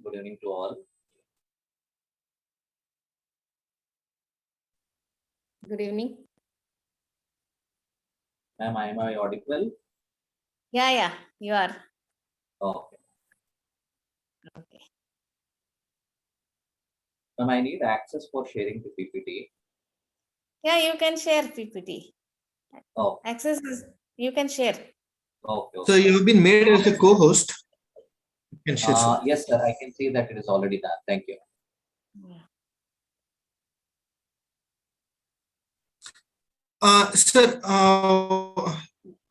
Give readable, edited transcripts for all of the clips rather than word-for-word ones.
Good evening to all. Good evening. Ma'am, am I audible? Yeah, you are. Okay. Okay. Ma'am, I need access for sharing the PPT. Yeah, you can share PPT. Oh, Access is, you can share. okay. So you have been made as a co-host. You can share, sir. Yes, sir. I can see that it is already done. Thank you. Sir,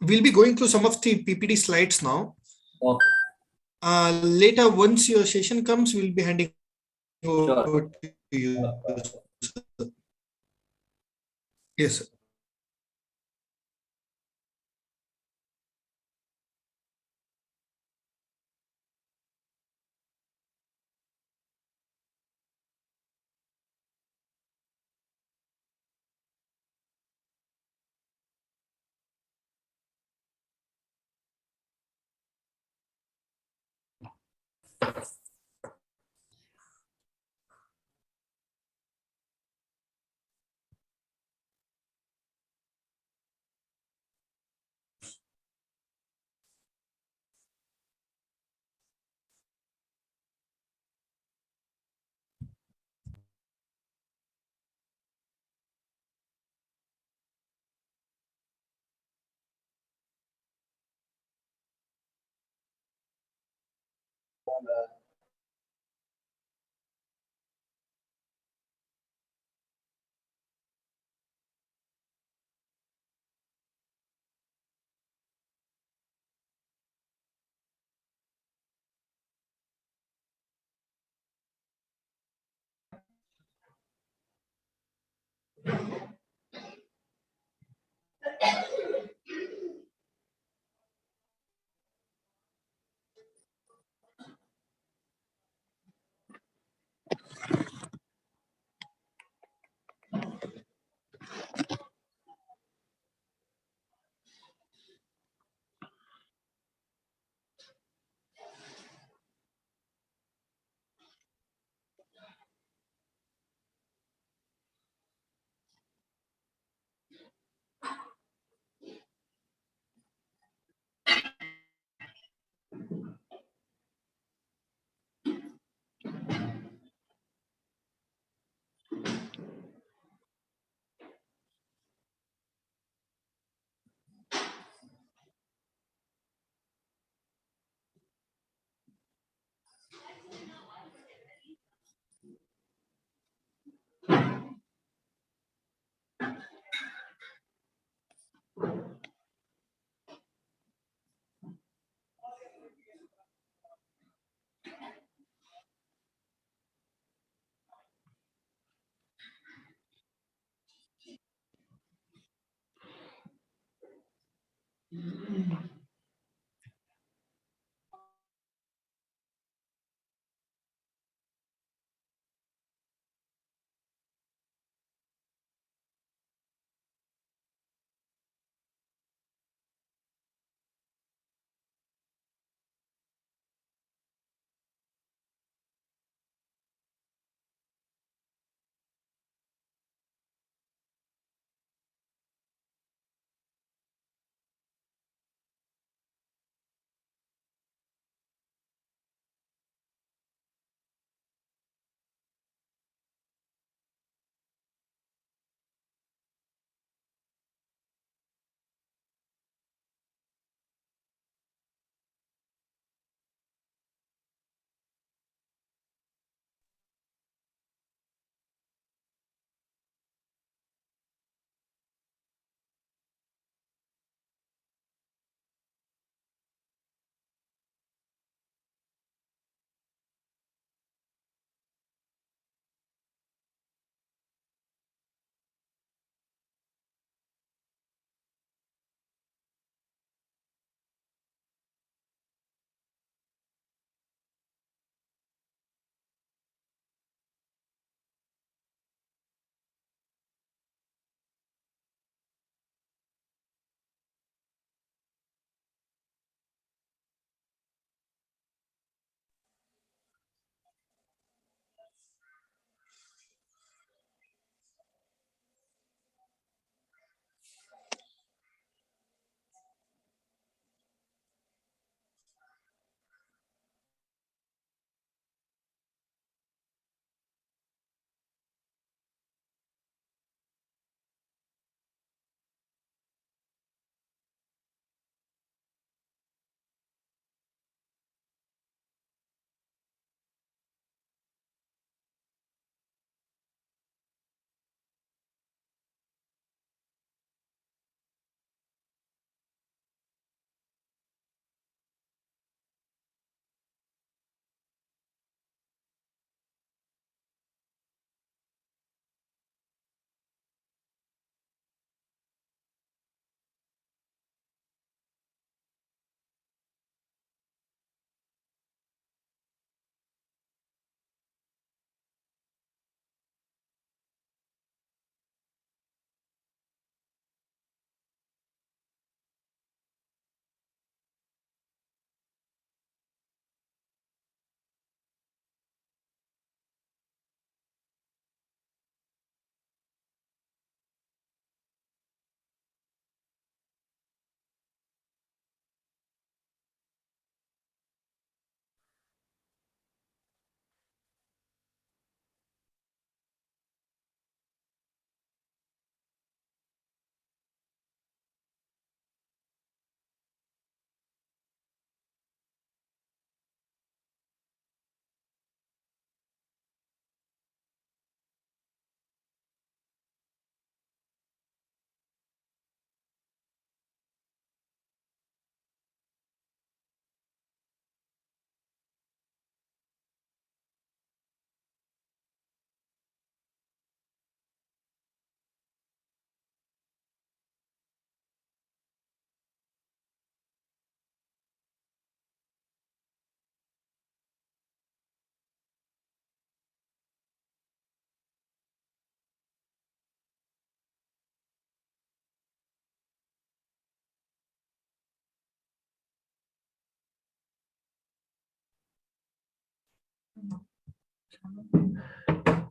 we'll be going through some of the PPT slides now. Okay. Later, once your session comes, we'll be handing over Sure. to you. Yes, sir.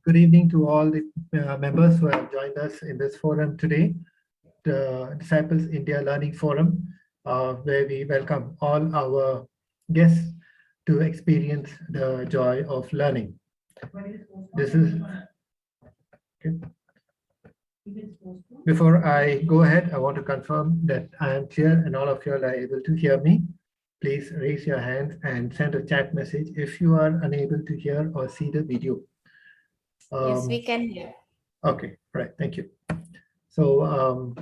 Good evening to all the members who have joined us in this forum today, the Disciples India Learning Forum, where we welcome all our guests to experience the joy of learning. This is okay. Before I go ahead, I want to confirm that I am clear and all of you are able to hear me. Please raise your hands and send a chat message if you are unable to hear or see the video. Yes, we can hear. Okay, right, thank you. So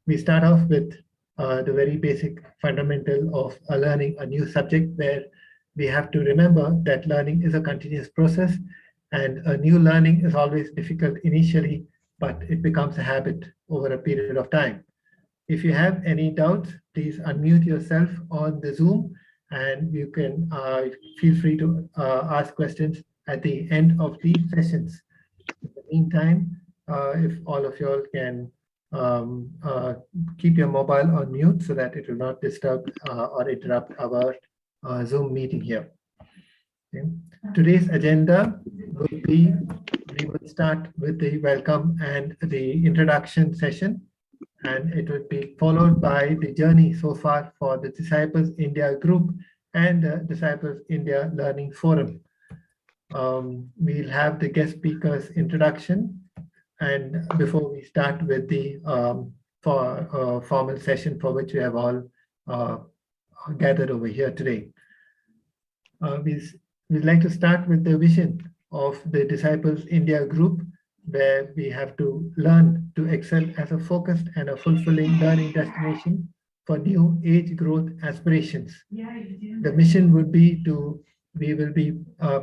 we start off with the very basic fundamental of learning a new subject, where we have to remember that learning is a continuous process, and a new learning is always difficult initially, but it becomes a habit over a period of time. If you have any doubts, please unmute yourself on the Zoom, and you can feel free to ask questions at the end of these sessions. In the meantime, if all of you all can keep your mobile on mute so that it will not disturb or interrupt our Zoom meeting here. Okay. Today's agenda will be, we will start with the welcome and the introduction session, and it will be followed by the journey so far for the Disciples India group and the Disciples India Learning Forum. We'll have the guest speakers introduction, and before we start with the formal session for which we have all gathered over here today. We'd like to start with the vision of the Disciples India group, where we have to learn to excel as a focused and a fulfilling learning destination for new age growth aspirations. The mission would be to, we will be a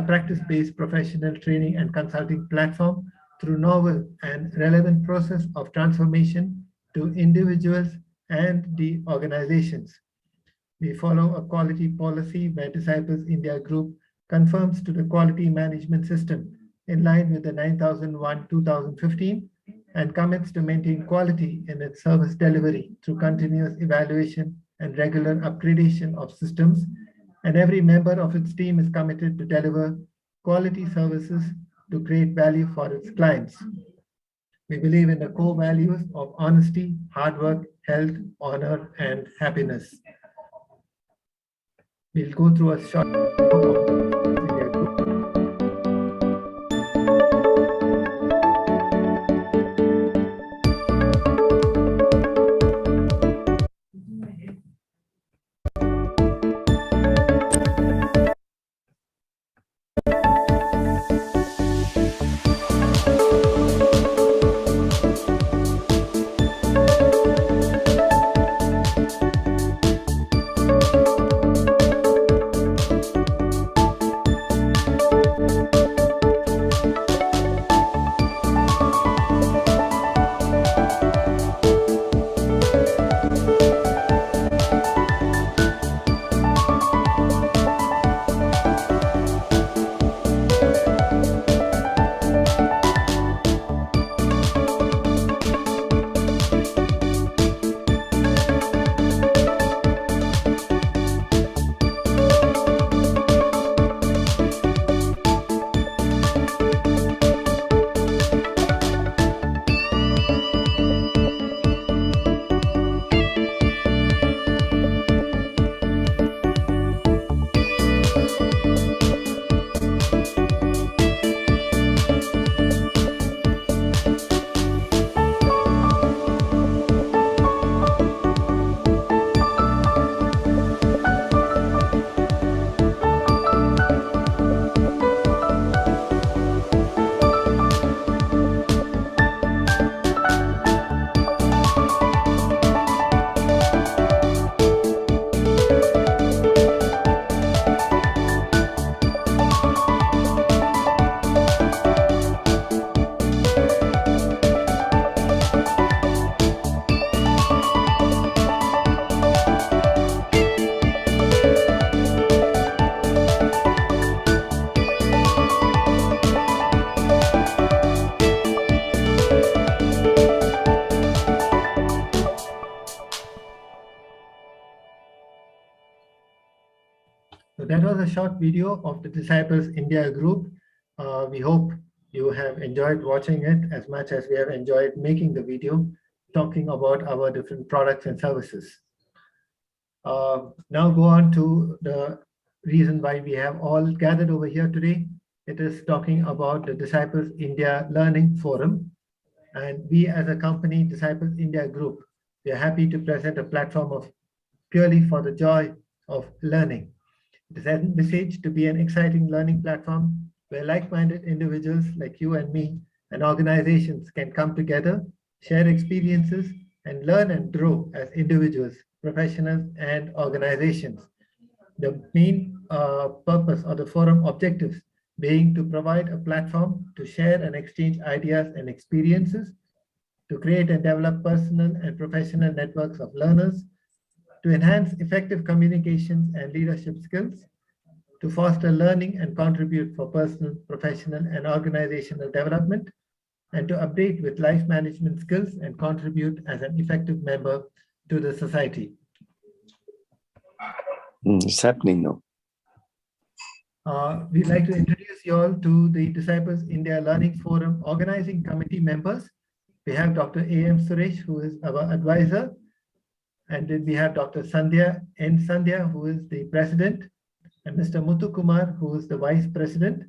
practice-based professional training and consulting platform through novel and relevant process of transformation to individuals and the organizations. We follow a quality policy where Disciples India Group conforms to the quality management system in line with the 9001/2015 and commits to maintain quality in its service delivery through continuous evaluation and regular upgradation of systems, and every member of its team is committed to deliver quality services to create value for its clients. We believe in the core values of honesty, hard work, health, honor, and happiness. We'll go through a short that was a short video of the Disciples India group. We hope you have enjoyed watching it as much as we have enjoyed making the video, talking about our different products and services. Now go on to the reason why we have all gathered over here today. It is talking about the Disciples India Learning Forum. And we as a company, Disciples India Group, we are happy to present a platform of purely for the joy of learning. It is envisaged to be an exciting learning platform where like-minded individuals like you and me and organizations can come together, share experiences, and learn and grow as individuals, professionals, and organizations. The main purpose or the forum objectives being to provide a platform to share and exchange ideas and experiences, to create and develop personal and professional networks of learners, to enhance effective communications and leadership skills, to foster learning and contribute for personal, professional, and organizational development, and to update with life management skills and contribute as an effective member to the society. It's happening now. We'd like to introduce you all to the Disciples India Learning Forum organizing committee members. We have Dr. A.M. Suresh, who is our advisor. And then we have Dr. Sandhya N. Sandhya, who is the president, and Mr. Muthu Kumar, who is the vice president.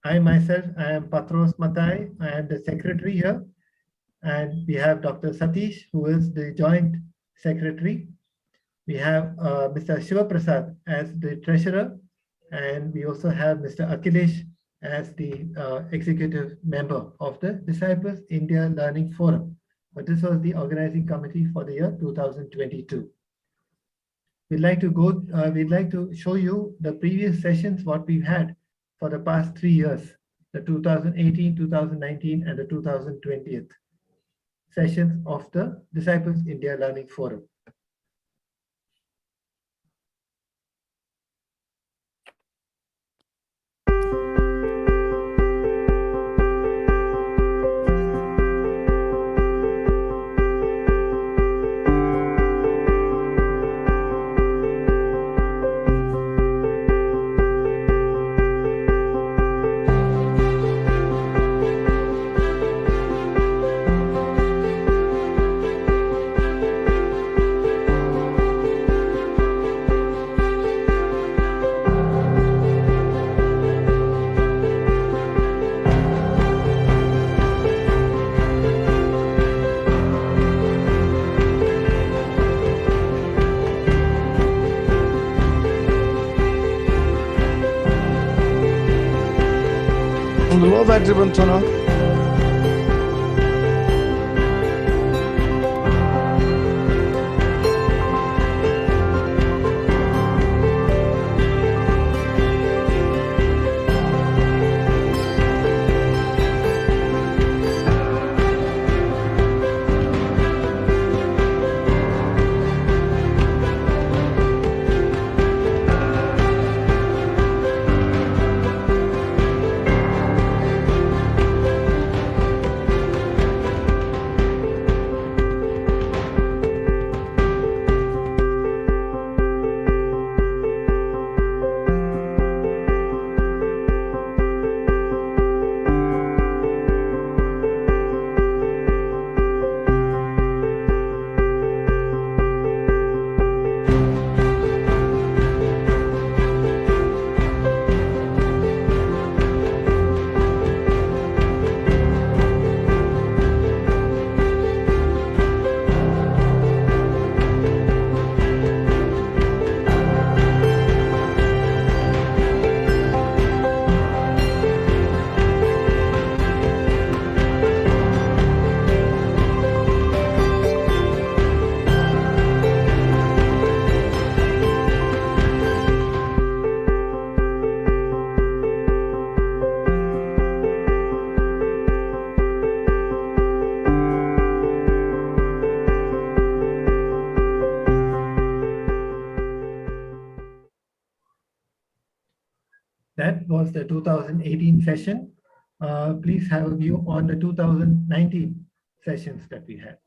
I myself, I am Patros Matai, I am the secretary here. And we have Dr. Satish, who is the joint secretary. We have Mr. Shiva Prasad as the treasurer, and we also have Mr. Akhilesh as the executive member of the Disciples India Learning Forum. But this was the organizing committee for the year 2022. We'd like to show you the previous sessions, what we've had for the past 3 years, the 2018, 2019, and the 2020 sessions of the Disciples India Learning Forum. Low battery bantu na. That was the 2018 session. Please have a view on the 2019 sessions that we had.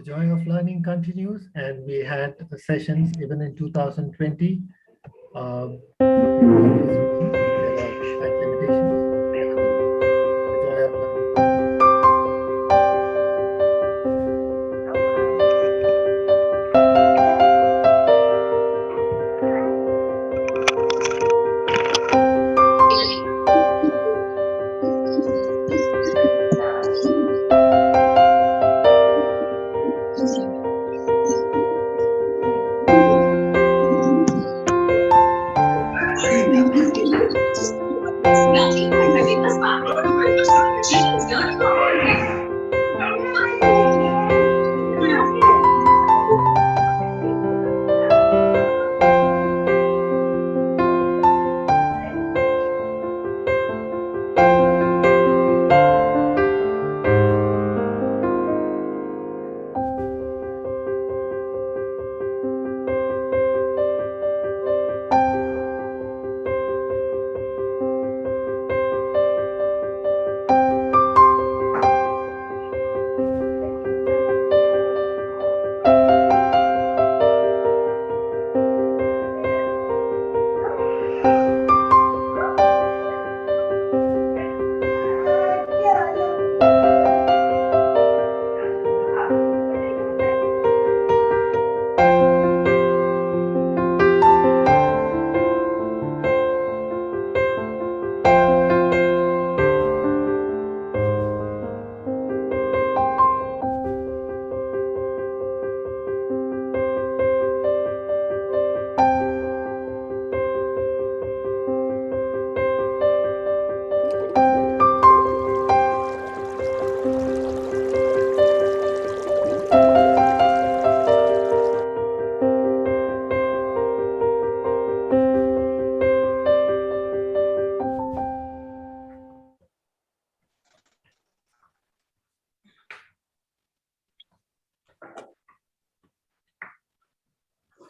The joy of learning continues, and we had sessions even in 2020. There are slight limitations. The joy of learning.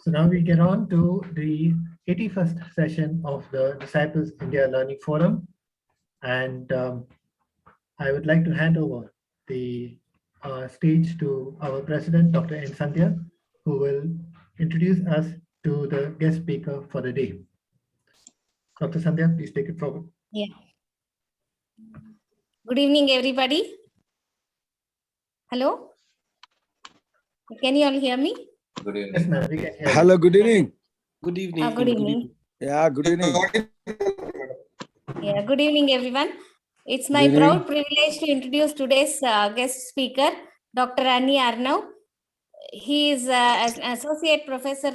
So now we get on to the 81st session of the Disciples India Learning Forum. And I would like to hand over the stage to our president, Dr. N. Sandhya, who will introduce us to the guest speaker for the day. Dr. Sandhya, please take it forward. Yeah. Good evening, everybody. Hello? Can you all hear me? Good evening. Yes, ma'am, we can hear you. Hello, good evening. Good evening. Good evening. Yeah, good evening. Yeah, good evening, everyone. It's my Good evening. proud privilege to introduce today's guest speaker, Dr. Annie Arnav. He is an associate professor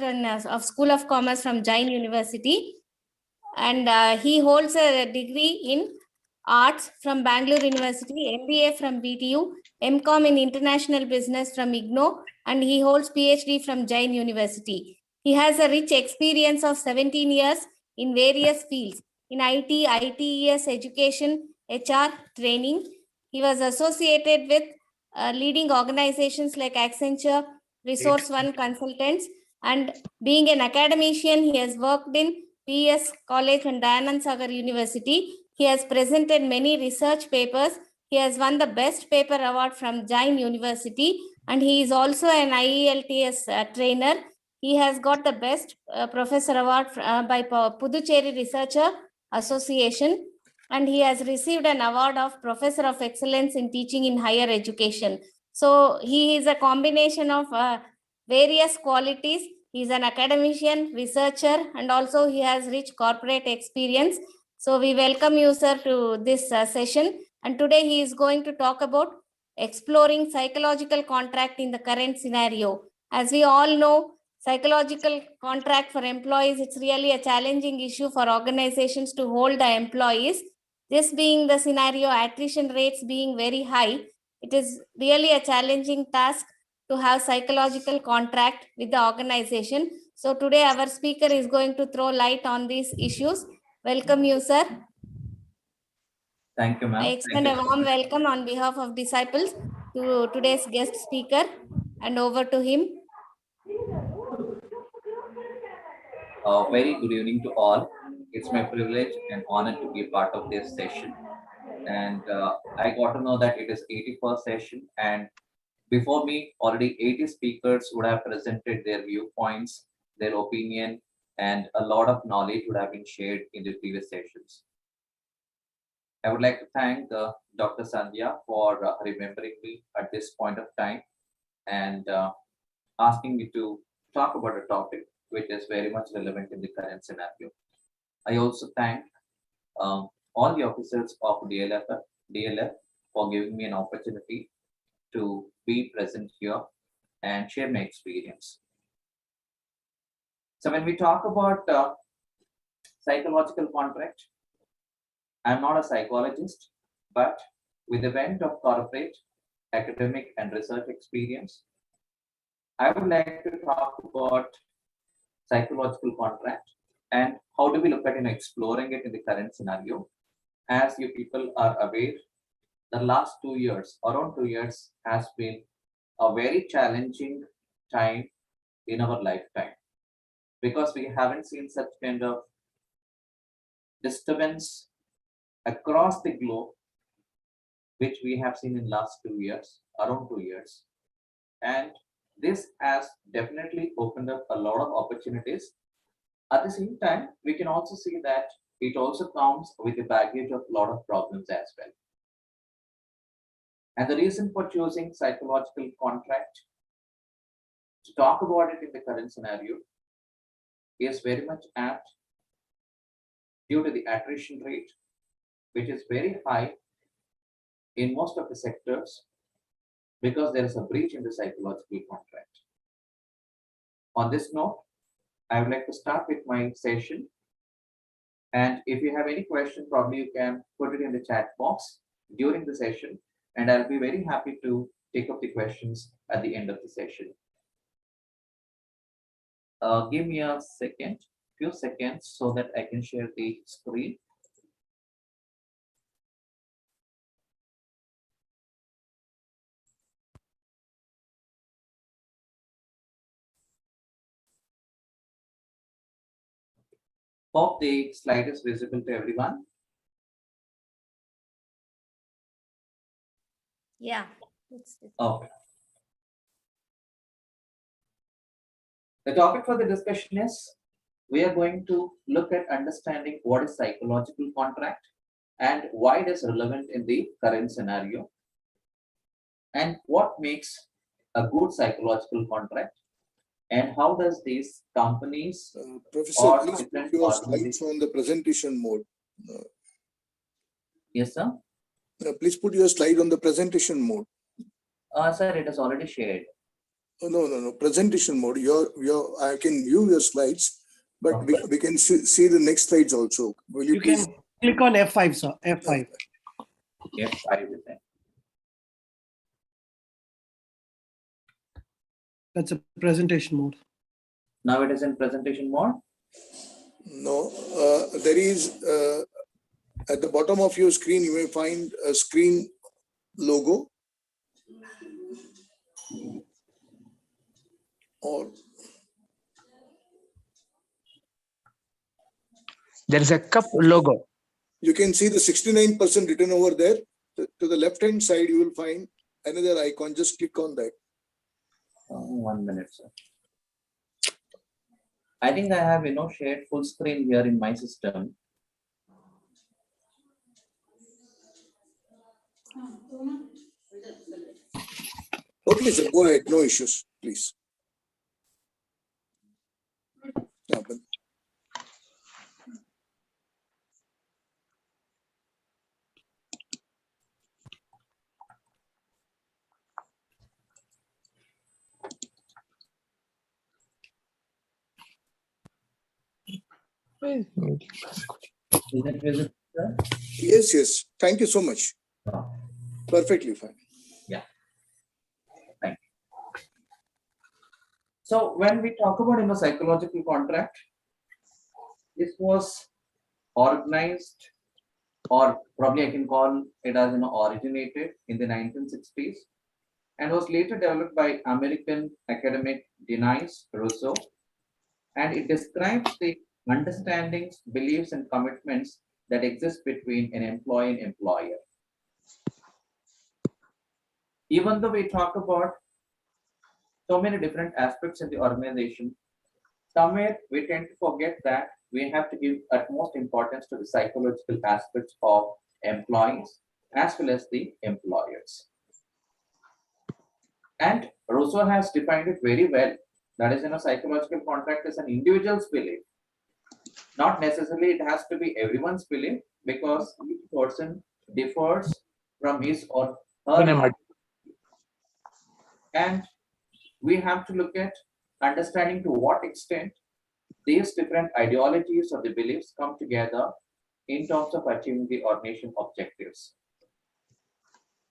of School of Commerce from Jain University, and he holds a degree in Arts from Bangalore University, MBA from BTU, MCom in International Business from IGNO, and he holds PhD from Jain University. He has a rich experience of 17 years in various fields in IT, ITES, education, HR, training. He was associated with leading organizations like Accenture, Resource One Consultants, and being an academician, he has worked in PS College and Dayanand Sagar University. He has presented many research papers. He has won the Best Paper Award from Jain University, and he is also an IELTS trainer. He has got the Best Professor Award by Puducherry Researcher Association, and he has received an award of Professor of Excellence in Teaching in Higher Education. So he is a combination of various qualities. He is an academician, researcher, and also he has rich corporate experience. So we welcome you, sir, to this session. And today he is going to talk about exploring psychological contract in the current scenario. As we all know, psychological contract for employees, it's really a challenging issue for organizations to hold the employees. This being the scenario, attrition rates being very high, it is really a challenging task to have psychological contract with the organization. So today our speaker is going to throw light on these issues. Welcome you, sir. Thank you, ma'am. I extend a warm welcome on behalf of Disciples to today's guest speaker, and over to him. Very good evening to all. It's my privilege and honor to be part of this session. And I got to know that it is 81st session, and Before me, already 80 speakers would have presented their viewpoints, their opinion, and a lot of knowledge would have been shared in the previous sessions. I would like to thank Dr. Sandhya for remembering me at this point of time and asking me to talk about a topic which is very much relevant in the current scenario. I also thank all the officers of DLF for giving me an opportunity to be present here and share my experience. So when we talk about psychological contract, I'm not a psychologist, but with the bent of corporate, academic, and research experience, I would like to talk about psychological contract and how do we look at exploring it in the current scenario. As you people are aware, the last 2 years, around 2 years, has been a very challenging time in our lifetime because we haven't seen such kind of disturbance across the globe, which we have seen in last 2 years, around 2 years. And this has definitely opened up a lot of opportunities. At the same time, we can also see that it also comes with a baggage of a lot of problems as well. And the reason for choosing psychological contract to talk about it in the current scenario is very much apt due to the attrition rate, which is very high in most of the sectors because there is a breach in the psychological contract. On this note, I would like to start with my session. And if you have any question, probably you can put it in the chat box during the session, and I'll be very happy to take up the questions at the end of the session. Give me a second, few seconds, so that I can share the screen. Hope the slide is visible to everyone. Yeah. Okay. The topic for the discussion is we are going to look at understanding what is psychological contract and why it is relevant in the current scenario and what makes a good psychological contract and how does these companies Professor, or please different put your organizations- slides on the presentation mode. Yes, sir. Please put your slide on the presentation mode. Sir, it is already shared. Oh, no. Presentation mode. I can view your slides, but we can see the next slides also. Will you You please? can click on F5, sir. F5. Yes, I will say. That's a presentation mode. Now it is in presentation mode. No, there is at the bottom of your screen, you may find a screen logo. Or there is a cup logo. you can see the 69% written over there. To the left hand side, you will find another icon. Just click on that. 1 minute, sir. I think I have shared full screen here in my system. Okay, sir, go ahead. No issues, please. Yeah, but Is it visible, sir? yes. Thank you so much. No. Perfectly fine. Thank you. So when we talk about psychological contract, this was organized, or probably I can call it as originated in the 1960s and was later developed by American academic Denis Rousseau, and it describes the understandings, beliefs, and commitments that exist between an employee and employer. even though we talk about so many different aspects in the organization, somewhere we tend to forget that we have to give utmost importance to the psychological aspects of employees as well as the employers. And Rousseau has defined it very well. That is, psychological contract is an individual's belief. Not necessarily it has to be everyone's belief, because each person differs from his or her. And we have to look at understanding to what extent these different ideologies or the beliefs come together in terms of achieving the organization objectives.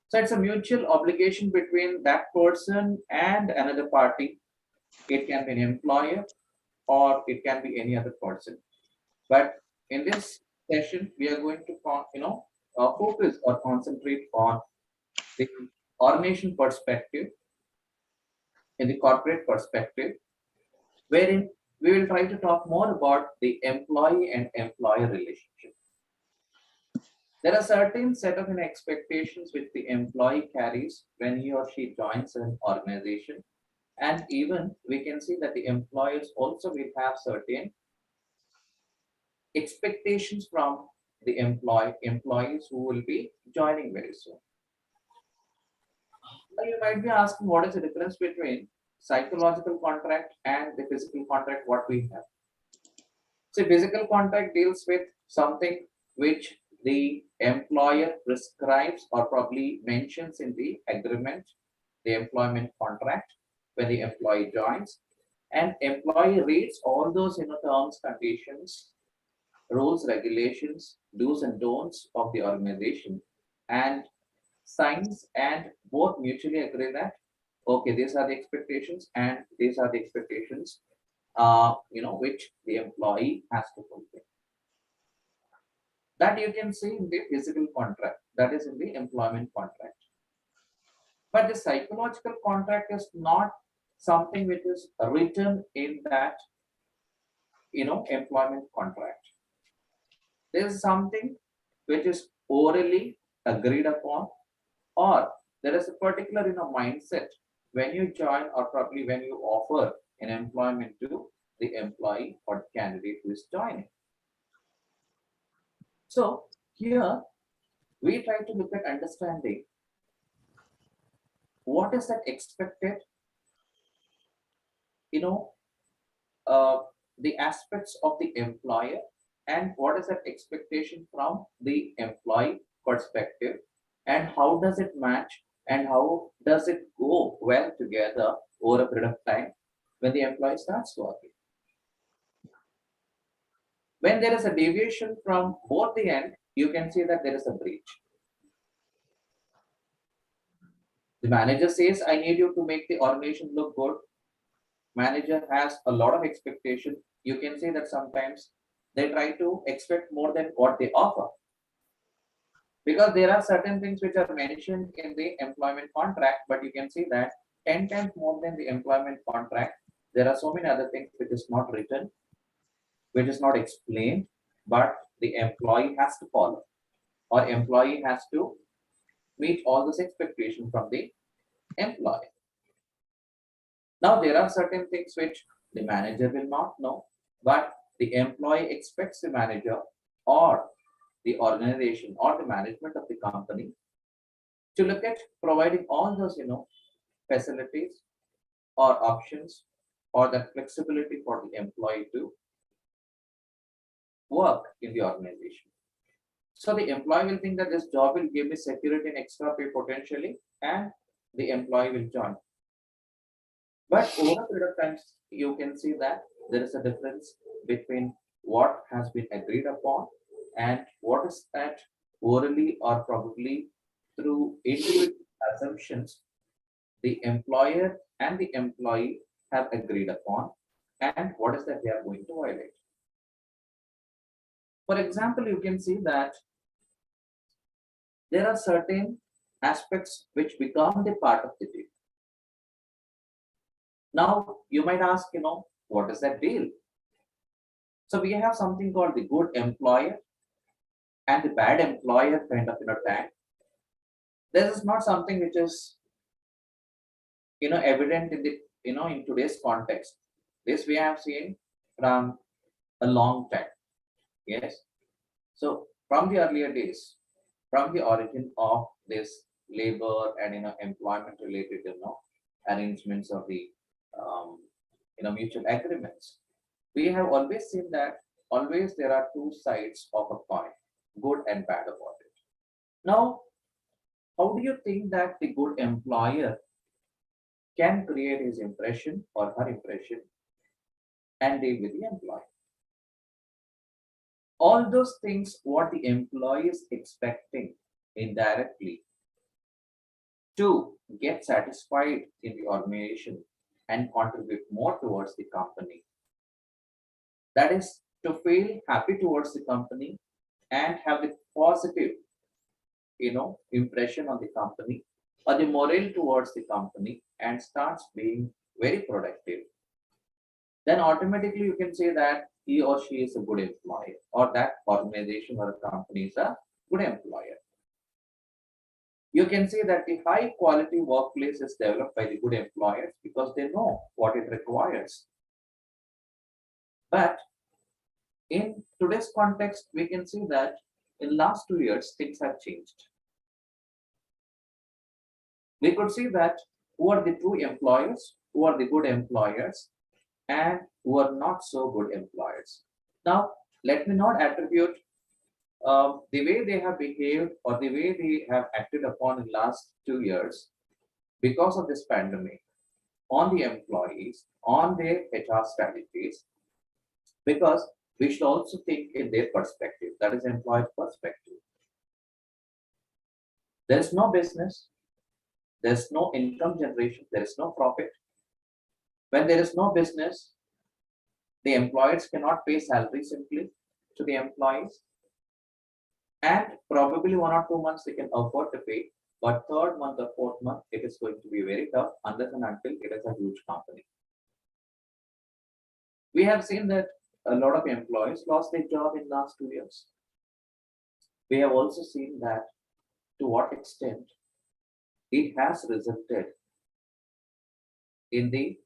So it's a mutual obligation between that person and another party. It can be an employer or it can be any other person. But in this session, we are going to focus or concentrate on the organization perspective, in the corporate perspective, wherein we will try to talk more about the employee and employer relationship. There are certain set of expectations which the employee carries when he or she joins an organization, and even we can see that the employers also will have certain expectations from the employees who will be joining very soon. Now you might be asking, what is the difference between psychological contract and the physical contract what we have? So physical contract deals with something which the employer prescribes or probably mentions in the agreement, the employment contract, when the employee joins, and employee reads all those terms, conditions, rules, regulations, do's and don'ts of the organization, and signs, and both mutually agree that okay, these are the expectations and these are the expectations which the employee has to fulfill. That you can see in the physical contract, that is in the employment contract. But the psychological contract is not something which is written in that employment contract. There is something which is orally agreed upon, or there is a particular mindset when you join or probably when you offer an employment to the employee or candidate who is joining. So here we try to look at understanding what is that expected, the aspects of the employer, and what is that expectation from the employee perspective, and how does it match and how does it go well together over a period of time when the employee starts working. When there is a deviation from both the end, you can see that there is a breach. The manager says, I need you to make the organization look good. Manager has a lot of expectation. You can see that sometimes they try to expect more than what they offer. Because there are certain things which are mentioned in the employment contract, but you can see that 10 times more than the employment contract, there are so many other things which is not written, which is not explained, but the employee has to follow, or employee has to meet all those expectations from the employee. Now, there are certain things which the manager will not know, but the employee expects the manager or the organization or the management of the company to look at providing all those, facilities or options or that flexibility for the employee to work in the organization. So the employee will think that this job will give me security and extra pay potentially, and the employee will join. But over a period of time, you can see that there is a difference between what has been agreed upon and what is that orally or probably through individual assumptions the employer and the employee have agreed upon, and what is that they are going to violate. For example, you can see that there are certain aspects which become the part of the deal. Now, you might ask, what is that deal? So we have something called the good employer and the bad employer kind of tag. This is not something which is evident in the, in today's context. This we have seen from a long time. Yes. So from the earlier days, from the origin of this labor and, employment related, arrangements of the, mutual agreements, we have always seen that always there are two sides of a coin, good and bad about it. Now, how do you think that the good employer can create his impression or her impression and deal with the employee? All those things what the employee is expecting indirectly to get satisfied in the organization and contribute more towards the company. That is to feel happy towards the company and have the positive, impression on the company or the morale towards the company and starts being very productive. Then automatically you can say that he or she is a good employer, or that organization or a company is a good employer. You can say that the high quality workplace is developed by the good employers because they know what it requires. But in today's context, we can see that in last 2 years, things have changed. We could see that who are the true employers, who are the good employers, and who are not so good employers. Now, let me not attribute the way they have behaved or the way they have acted upon in last 2 years because of this pandemic on the employees, on their HR strategies, because we should also think in their perspective, that is employee perspective. There is no business, there is no income generation, there is no profit. When there is no business, the employers cannot pay salary simply to the employees. And probably 1 or 2 months they can afford to pay, but third month or fourth month, it is going to be very tough unless and until it is a huge company. We have seen that a lot of employees lost their job in last 2 years. We have also seen that to what extent it has resulted in the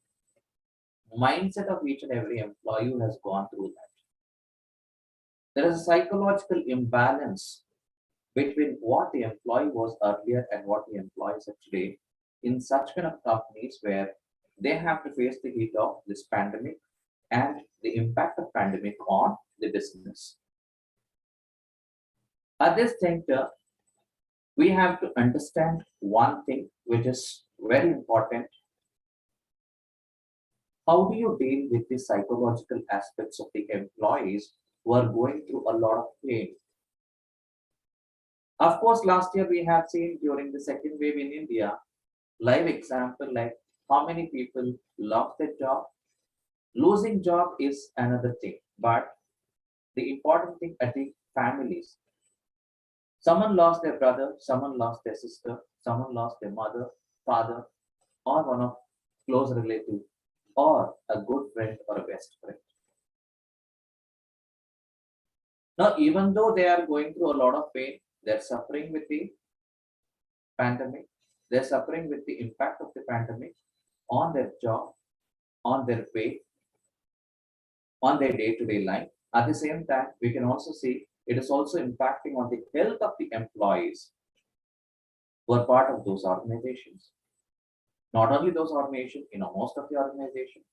mindset of each and every employee who has gone through that. There is a psychological imbalance between what the employee was earlier and what the employees are today in such kind of companies where they have to face the heat of this pandemic and the impact of pandemic on the business. At this juncture, we have to understand one thing which is very important. How do you deal with the psychological aspects of the employees who are going through a lot of pain? Of course, last year we have seen during the second wave in India, live example like how many people lost their job. Losing job is another thing, but the important thing are the families. Someone lost their brother, someone lost their sister, someone lost their mother, father, or one of close relative, or a good friend or a best friend. Now, even though they are going through a lot of pain, they're suffering with the pandemic, they're suffering with the impact of the pandemic on their job, on their pay, on their day-to-day life. At the same time, we can also see it is also impacting on the health of the employees who are part of those organizations. Not only those organizations, most of the organizations.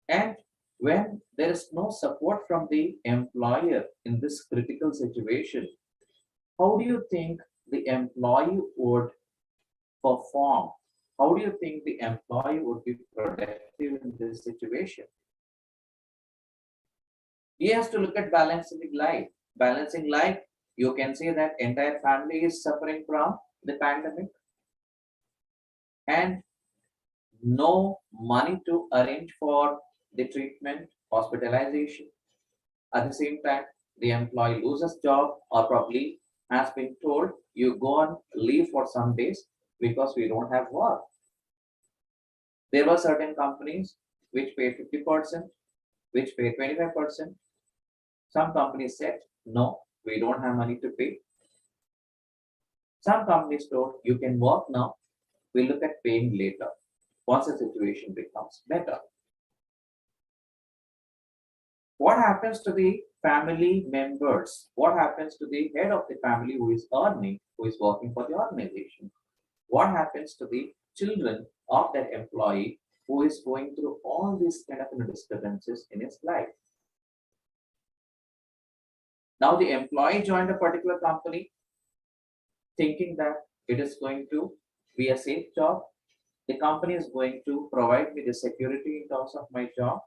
And when there is no support from the employer in this critical situation, how do you think the employee would perform? How do you think the employee would be productive in this situation? He has to look at balancing life. Balancing life, you can say that entire family is suffering from the pandemic and no money to arrange for the treatment, hospitalization. At the same time, the employee loses job or probably has been told you go on leave for some days because we don't have work. There were certain companies which paid 50%, which paid 25%. Some companies said, no, we don't have money to pay. Some companies told you can work now, we look at paying later once the situation becomes better. What happens to the family members? What happens to the head of the family who is earning, who is working for the organization? What happens to the children of that employee who is going through all these kind of disturbances in his life? Now the employee joined a particular company thinking that it is going to be a safe job. The company is going to provide me the security in terms of my job,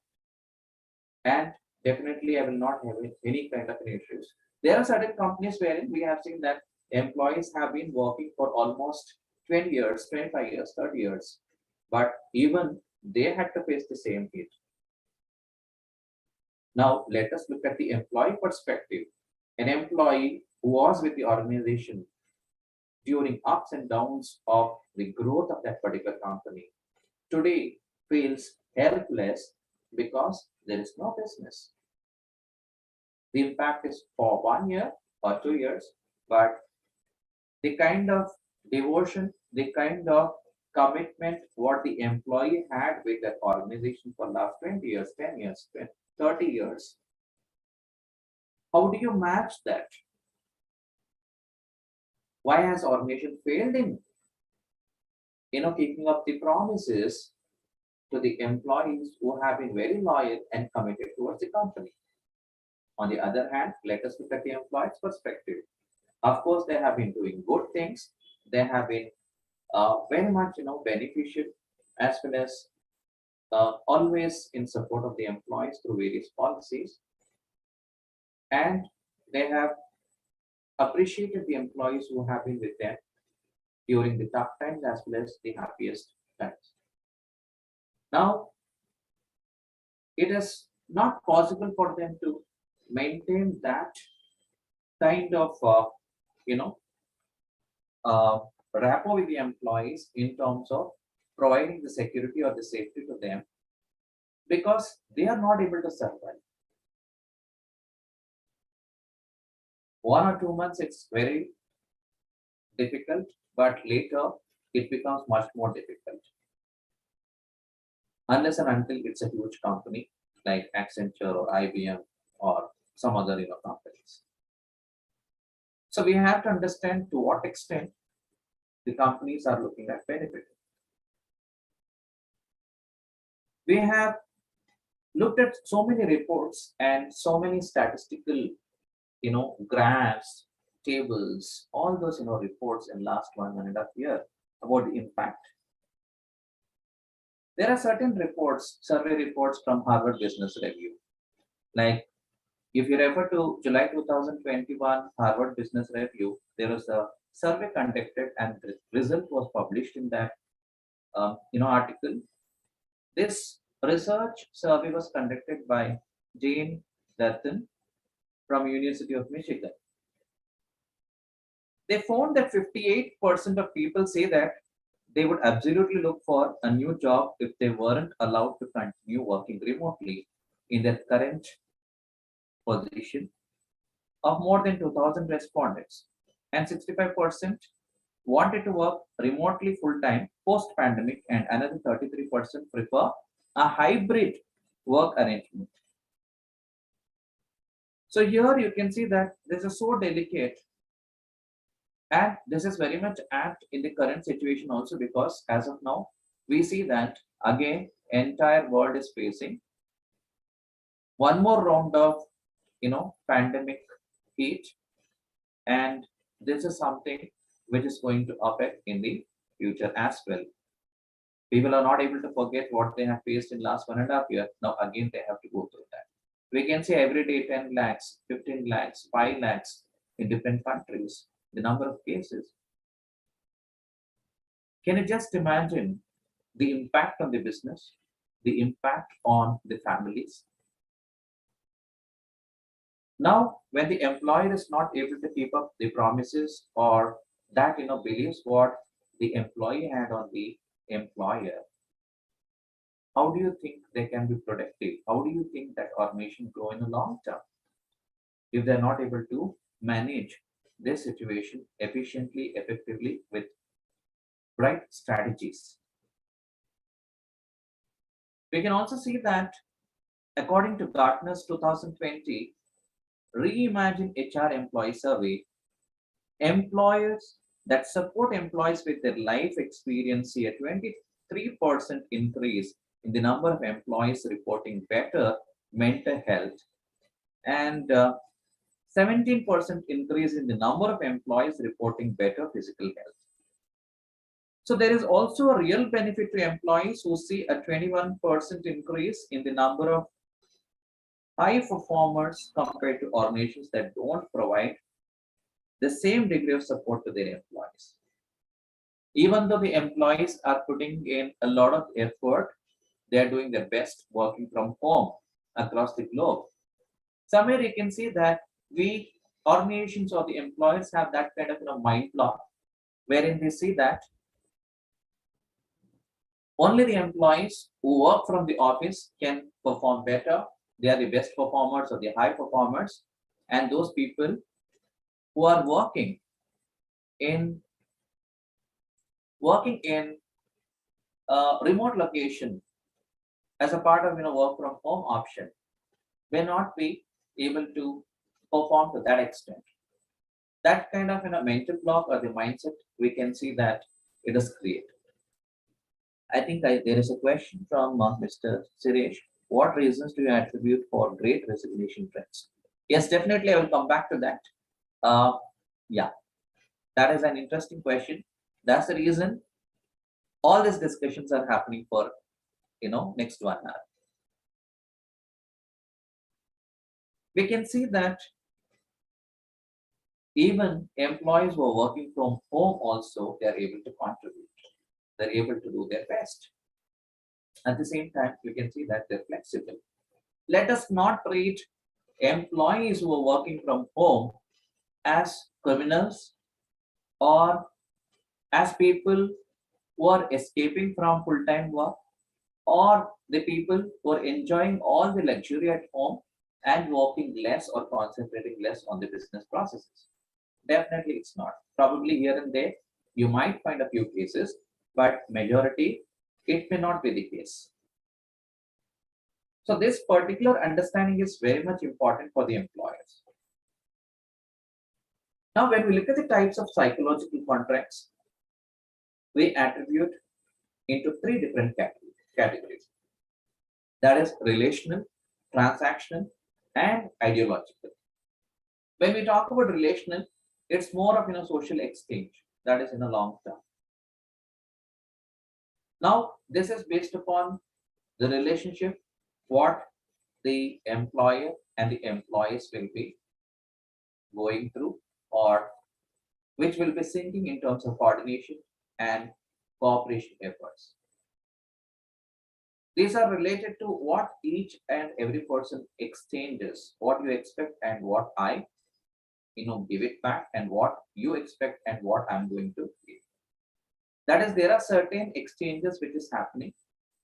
and definitely I will not have any kind of issues. There are certain companies wherein we have seen that employees have been working for almost 20 years, 25 years, 30 years, but even they had to face the same hit. Now let us look at the employee perspective. An employee who was with the organization during ups and downs of the growth of that particular company today feels helpless because there is no business. The impact is for 1 year or 2 years, but the kind of devotion, the kind of commitment what the employee had with that organization for last 20 years, 10 years, 30 years, how do you match that? Why has organization failed in keeping up the promises to the employees who have been very loyal and committed towards the company? On the other hand, let us look at the employee's perspective. Of course, they have been doing good things. They have been very much beneficial, as well as always in support of the employees through various policies. And they have appreciated the employees who have been with them during the tough times as well as the happiest times. Now, it is not possible for them to maintain that kind of rapport with the employees in terms of providing the security or the safety to them, because they are not able to survive. 1 or 2 months it's very difficult, but later it becomes much more difficult, unless and until it's a huge company like Accenture or IBM or some other companies. So we have to understand to what extent the companies are looking at benefit. We have looked at so many reports and so many statistical graphs, tables, all those reports in last 1.5 years about the impact. There are certain reports, survey reports from Harvard Business Review. Like if you refer to July 2021 Harvard Business Review, there was a survey conducted and the result was published in that article. This research survey was conducted by Jane Dutton from University of Michigan. They found that 58% of people say that they would absolutely look for a new job if they weren't allowed to continue working remotely in their current position, of more than 2,000 respondents. And 65% wanted to work remotely full-time post-pandemic, and another 33% prefer a hybrid work arrangement. So here you can see that this is so delicate, and this is very much apt in the current situation also, because as of now we see that again entire world is facing one more round of pandemic heat, and this is something which is going to affect in the future as well. People are not able to forget what they have faced in last 1.5 years. Now again they have to go through that. We can say every day 10 lakhs, 15 lakhs, 5 lakhs in different countries, the number of cases. Can you just imagine the impact on the business, the impact on the families? Now, when the employer is not able to keep up the promises, or that believes what the employee had on the employer, how do you think they can be productive? How do you think that organization grow in the long term if they're not able to manage this situation efficiently, effectively, with right strategies. We can also see that according to Gartner's 2020 Reimagine HR Employee Survey, employers that support employees with their life experience see a 23% increase in the number of employees reporting better mental health and 17% increase in the number of employees reporting better physical health. So there is also a real benefit to employees who see a 21% increase in the number of high performers compared to organizations that don't provide the same degree of support to their employees. Even though the employees are putting in a lot of effort, they are doing their best working from home across the globe. Somewhere you can see that we organizations or the employers have that kind of mind block wherein they see that only the employees who work from the office can perform better. They are the best performers or the high performers, and those people who are working in a remote location as a part of work from home option may not be able to perform to that extent. That kind of mental block or the mindset we can see that it is created. I think there is a question from Mr. Suresh. What reasons do you attribute for great resignation trends? Yes, definitely. I will come back to that. Yeah, that is an interesting question. That's the reason all these discussions are happening for next 1 hour. We can see that even employees who are working from home also, they are able to contribute. They're able to do their best. At the same time, you can see that they're flexible. Let us not treat employees who are working from home as criminals or as people who are escaping from full-time work or the people who are enjoying all the luxury at home and working less or concentrating less on the business processes. Definitely it's not. Probably here and there, you might find a few cases, but majority, it may not be the case. So this particular understanding is very much important for the employers. Now, when we look at the types of psychological contracts, we attribute into 3 different categories. That is relational, transactional, and ideological. When we talk about relational, it's more of social exchange that is in a long term. Now, this is based upon the relationship, what the employer and the employees will be going through, or which will be syncing in terms of coordination and cooperation efforts. These are related to what each and every person exchanges, what you expect and what I give it back, and what you expect and what I'm going to give. That is, there are certain exchanges which is happening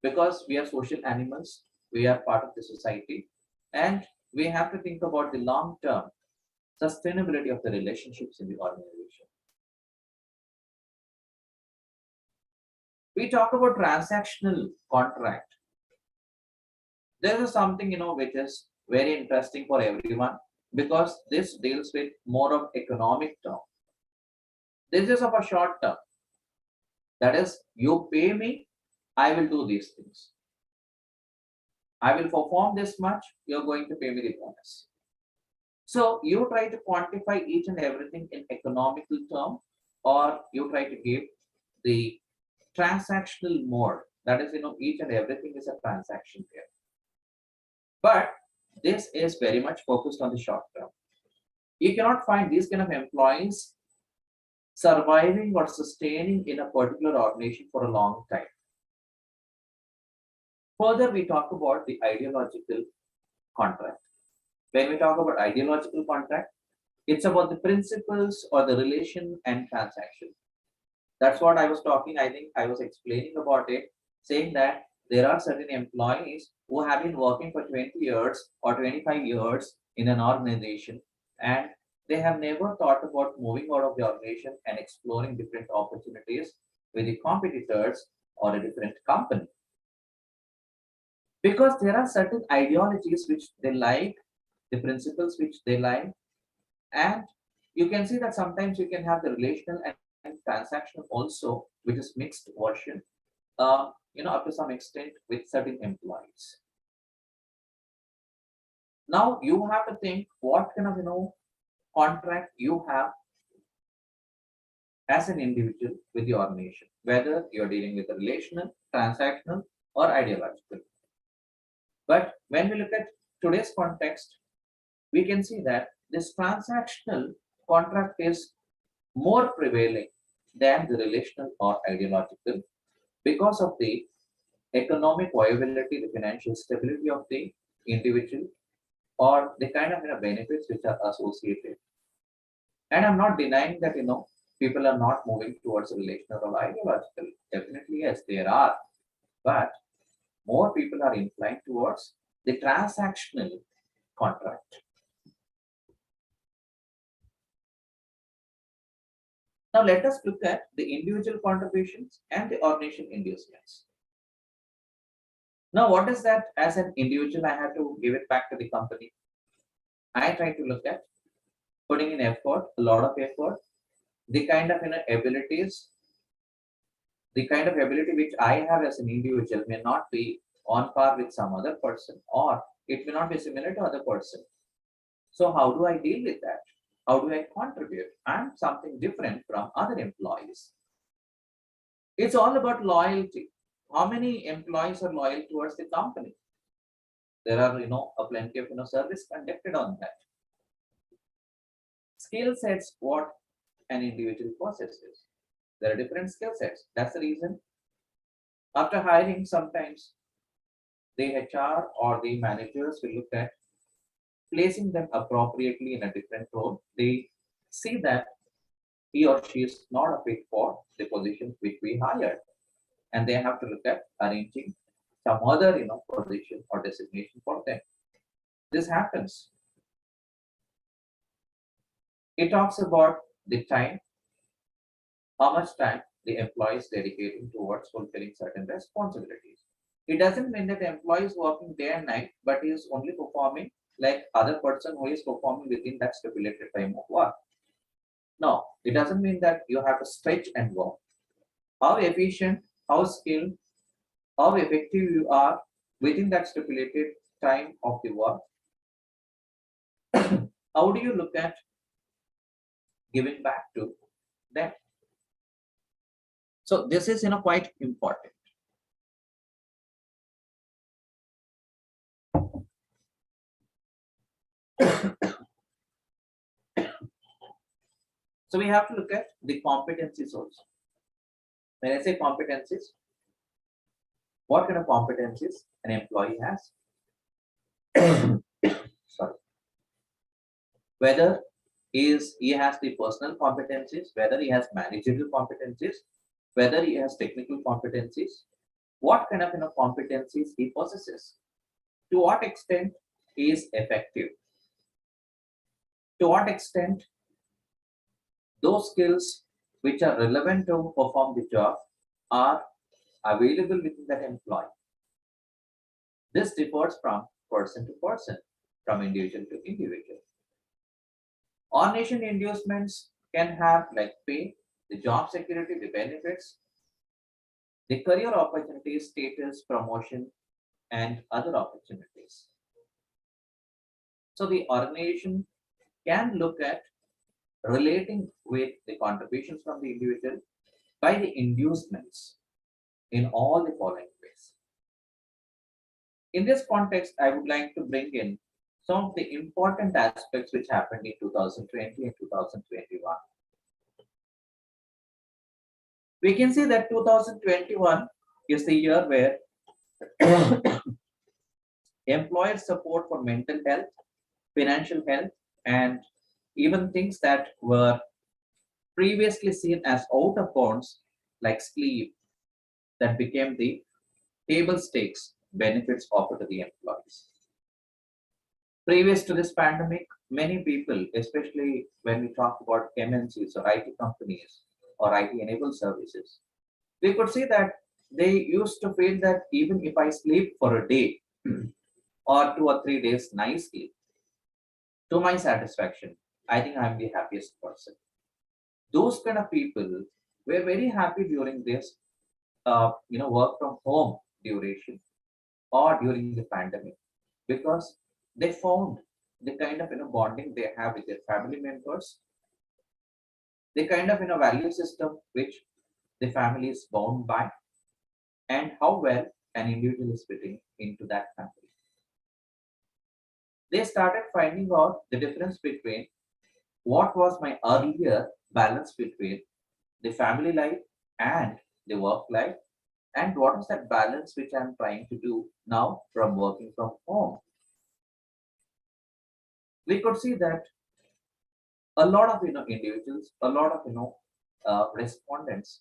because we are social animals, we are part of the society, and we have to think about the long-term sustainability of the relationships in the organization. We talk about transactional contract. This is something which is very interesting for everyone because this deals with more of economic term. This is of a short term. That is, you pay me, I will do these things. I will perform this much, you're going to pay me the bonus. So you try to quantify each and everything in economical term, or you try to give the transactional mode. That is, each and everything is a transaction here. But this is very much focused on the short term. You cannot find these kind of employees surviving or sustaining in a particular organization for a long time. Further, we talk about the ideological contract. When we talk about ideological contract, it's about the principles or the relation and transaction. That's what I was talking. I think I was explaining about it, saying that there are certain employees who have been working for 20 years or 25 years in an organization, and they have never thought about moving out of the organization and exploring different opportunities with the competitors or a different company. Because there are certain ideologies which they like, the principles which they like, and you can see that sometimes you can have the relational and transactional also, which is mixed version, up to some extent with certain employees. Now you have to think what kind of contract you have as an individual with the organization, whether you're dealing with a relational, transactional, or ideological. But when we look at today's context, we can see that this transactional contract is more prevailing than the relational or ideological because of the economic viability, the financial stability of the individual, or the kind of benefits which are associated. And I'm not denying that people are not moving towards relational or ideological. Definitely, yes, there are, but more people are inclined towards the transactional contract. Now let us look at the individual contributions and the organization inducements. Now, what is that as an individual? I have to give it back to the company. I try to look at putting in effort, a lot of effort, the kind of abilities, the kind of ability which I have as an individual may not be on par with some other person, or it may not be similar to other person. So how do I deal with that? How do I contribute? I'm something different from other employees. It's all about loyalty. How many employees are loyal towards the company? There are, a plenty of, service conducted on that. Skill sets, what an individual possesses. There are different skill sets. That's the reason. After hiring, sometimes the HR or the managers will look at placing them appropriately in a different role. They see that he or she is not a fit for the position which we hired, and they have to look at arranging some other position or designation for them. This happens. It talks about the time, how much time the employee is dedicating towards fulfilling certain responsibilities. It doesn't mean that the employee is working day and night, but he is only performing like other person who is performing within that stipulated time of work. No, it doesn't mean that you have to stretch and work. How efficient, how skilled, how effective you are within that stipulated time of the work. How do you look at giving back to them? So this is quite important. So we have to look at the competencies also. When I say competencies, what kind of competencies an employee has? Sorry. Whether he has the personal competencies, whether he has managerial competencies, whether he has technical competencies, what kind of competencies he possesses, to what extent he is effective, to what extent those skills which are relevant to perform the job are available within that employee. This differs from person to person, from individual to individual. Organization inducements can have like pay, the job security, the benefits, the career opportunities, status, promotion, and other opportunities. So the organization can look at relating with the contributions from the individual by the inducements in all the following ways. In this context, I would like to bring in some of the important aspects which happened in 2020 and 2021. We can see that 2021 is the year where employer support for mental health, financial health, and even things that were previously seen as out of bounds, like sleep, that became the table stakes benefits offered to the employees. Previous to this pandemic, many people, especially when we talk about MNCs or IT companies or IT enabled services, we could see that they used to feel that even if I sleep for a day or 2 or 3 days nicely, to my satisfaction, I think I'm the happiest person. Those kind of people were very happy during this, work from home duration or during the pandemic, because they found the kind of bonding they have with their family members, the kind of value system which the family is bound by, and how well an individual is fitting into that family. They started finding out the difference between what was my earlier balance between the family life and the work life, and what is that balance which I'm trying to do now from working from home. We could see that a lot of individuals, a lot of respondents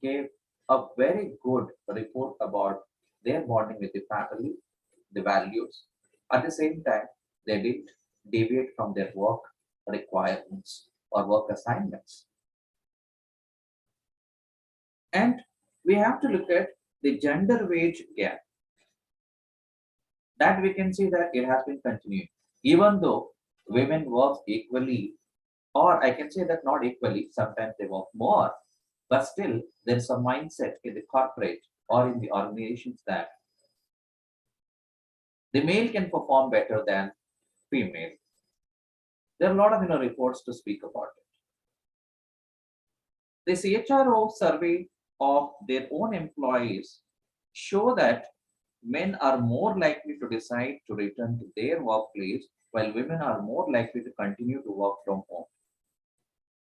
gave a very good report about their bonding with the family, the values. At the same time, they didn't deviate from their work requirements or work assignments. And we have to look at the gender wage gap. That we can see that it has been continuing. Even though women work equally, or I can say that not equally, sometimes they work more, but still there's a mindset in the corporate or in the organizations that the male can perform better than female. There are a lot of reports to speak about it. The CHRO survey of their own employees show that men are more likely to decide to return to their workplace, while women are more likely to continue to work from home.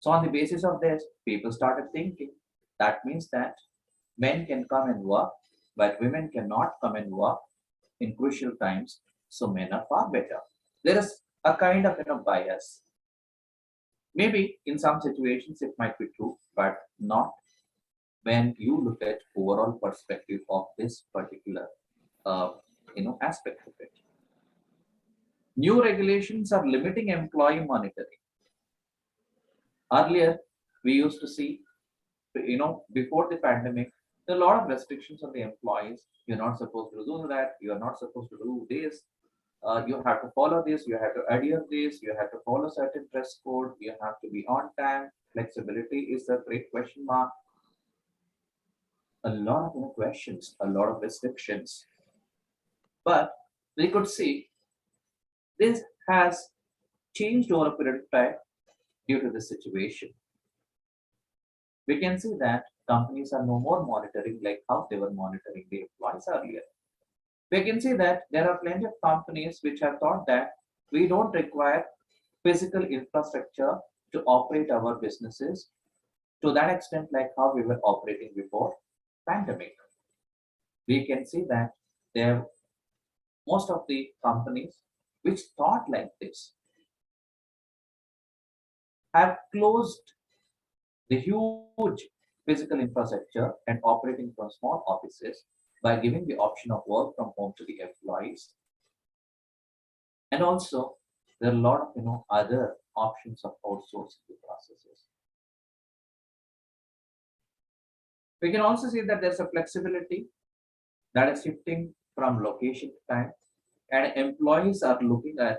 So on the basis of this, people started thinking that means that men can come and work, but women cannot come and work in crucial times. So men are far better. There is a kind of bias. Maybe in some situations it might be true, but not when you look at overall perspective of this particular aspect of it. New regulations are limiting employee monitoring. Earlier, we used to see, before the pandemic, there are a lot of restrictions on the employees. You're not supposed to do that. You're not supposed to do this. You have to follow this. You have to adhere this. You have to follow certain dress code. You have to be on time. Flexibility is a great question mark. A lot of questions, a lot of restrictions. But we could see this has changed over a period of time due to the situation. We can see that companies are no more monitoring like how they were monitoring the employees earlier. We can see that there are plenty of companies which have thought that we don't require physical infrastructure to operate our businesses to that extent like how we were operating before pandemic. We can see that there most of the companies which thought like this have closed the huge physical infrastructure and operating from small offices by giving the option of work from home to the employees. And also, there are a lot of other options of outsourcing the processes. We can also see that there's a flexibility that is shifting from location to time, and employees are looking at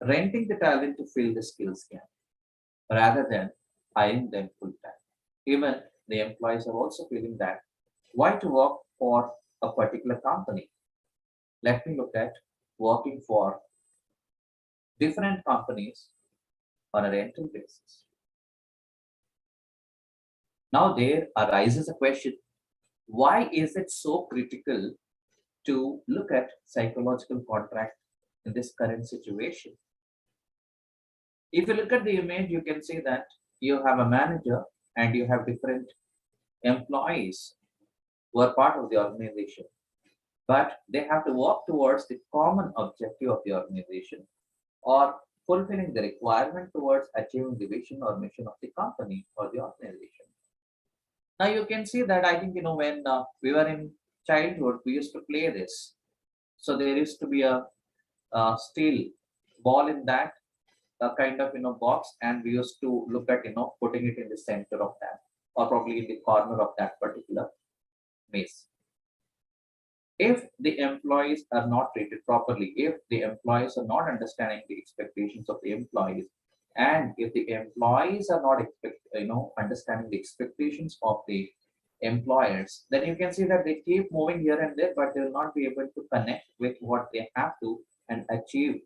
renting the talent to fill the skills gap rather than hiring them full time. Even the employees are also feeling that why to work for a particular company? Let me look at working for different companies on a rental basis. Now there arises a question, why is it so critical to look at psychological contract in this current situation? If you look at the image, you can see that you have a manager and you have different employees who are part of the organization, but they have to work towards the common objective of the organization or fulfilling the requirement towards achieving the vision or mission of the company or the organization. Now you can see that I think when we were in childhood, we used to play this. So there used to be a steel ball in that kind of box, and we used to look at putting it in the center of that. or probably in the corner of that particular maze. If the employees are not treated properly, if the employees are not understanding the expectations of the employees, and if the employees are not understanding the expectations of the employers, then you can see that they keep moving here and there, but they will not be able to connect with what they have to and achieve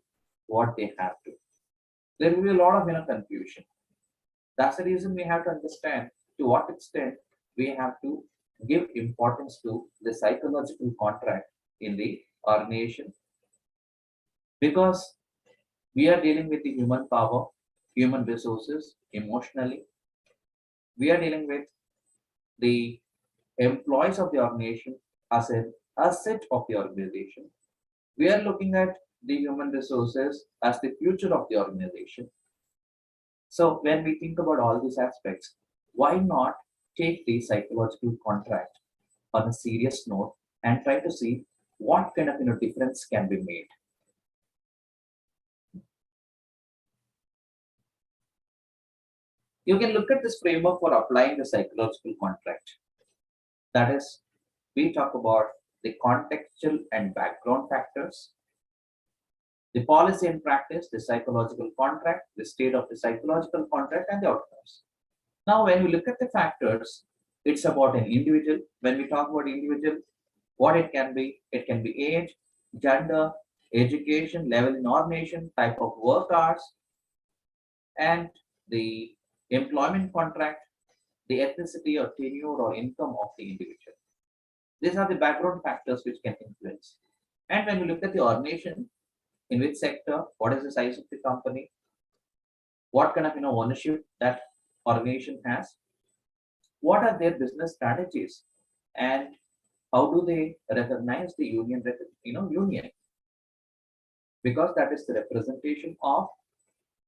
what they have to. There will be a lot of confusion. That's the reason we have to understand to what extent we have to give importance to the psychological contract in the organization, because we are dealing with the human power, human resources, emotionally. We are dealing with the employees of the organization as an asset of the organization. We are looking at the human resources as the future of the organization. So when we think about all these aspects, why not take the psychological contract on a serious note and try to see what kind of difference can be made. You can look at this framework for applying the psychological contract. That is, we talk about the contextual and background factors, the policy and practice, the psychological contract, the state of the psychological contract, and the outcomes. Now, when we look at the factors, it's about an individual. When we talk about individual, what it can be age, gender, education, level in organization, type of work hours, and the employment contract, the ethnicity or tenure or income of the individual. These are the background factors which can influence. And when we look at the organization, in which sector, what is the size of the company, what kind of ownership that organization has, what are their business strategies, and how do they recognize the union, union? Because that is the representation of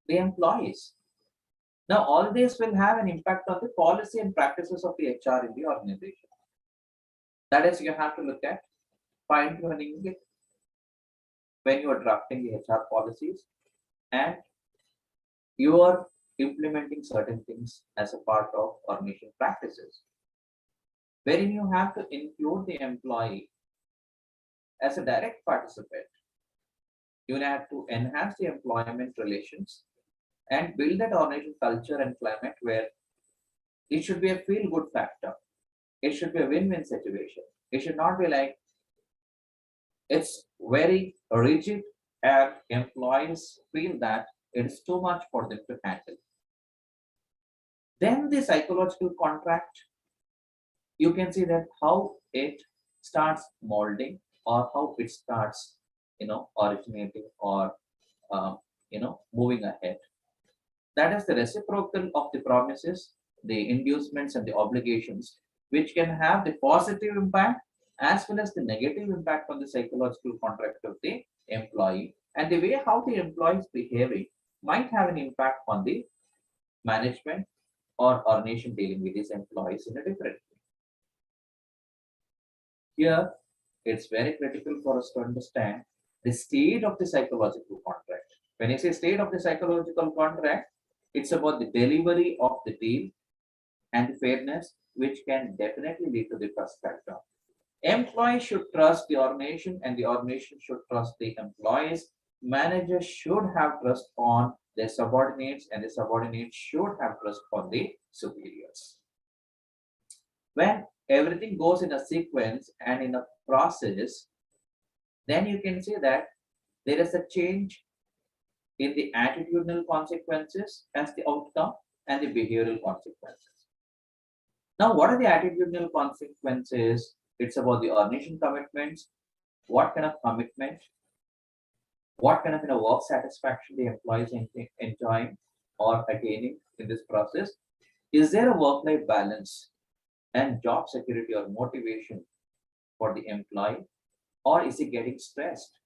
the employees. Now, all this will have an impact on the policy and practices of the HR in the organization. That is, you have to look at fine-tuning it when you are drafting the HR policies and you are implementing certain things as a part of organization practices, wherein you have to include the employee as a direct participant. You have to enhance the employment relations and build that organization culture and climate where it should be a feel-good factor. It should be a win-win situation. It should not be like it's very rigid and employees feel that it is too much for them to handle. Then the psychological contract, you can see that how it starts molding or how it starts, originating or, moving ahead. That is the reciprocal of the promises, the inducements and the obligations, which can have the positive impact as well as the negative impact on the psychological contract of the employee, and the way how the employee is behaving might have an impact on the management or organization dealing with these employees in a different way. Here, it's very critical for us to understand the state of the psychological contract. When I say state of the psychological contract, it's about the delivery of the deal and the fairness, which can definitely lead to the trust factor. Employees should trust the organization and the organization should trust the employees. Managers should have trust on their subordinates and the subordinates should have trust on the superiors. When everything goes in a sequence and in a process, then you can see that there is a change in the attitudinal consequences as the outcome and the behavioral consequences. Now, what are the attitudinal consequences? It's about the organization commitments, what kind of commitment, what kind of work satisfaction the employees enjoying or attaining in this process. Is there a work-life balance and job security or motivation for the employee, or is he getting stressed?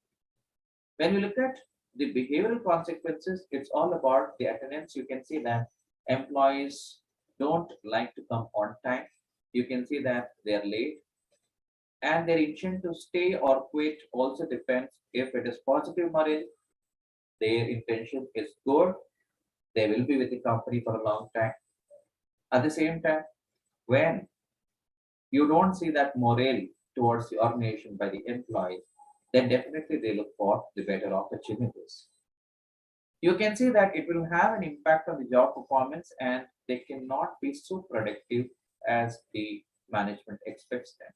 When we look at the behavioral consequences, it's all about the attendance. You can see that employees don't like to come on time. You can see that they're late. And their intent to stay or quit also depends. If it is positive morale, their intention is good, they will be with the company for a long time. At the same time, when you don't see that morale towards the organization by the employee, then definitely they look for the better opportunities. You can see that it will have an impact on the job performance and they cannot be so productive as the management expects them.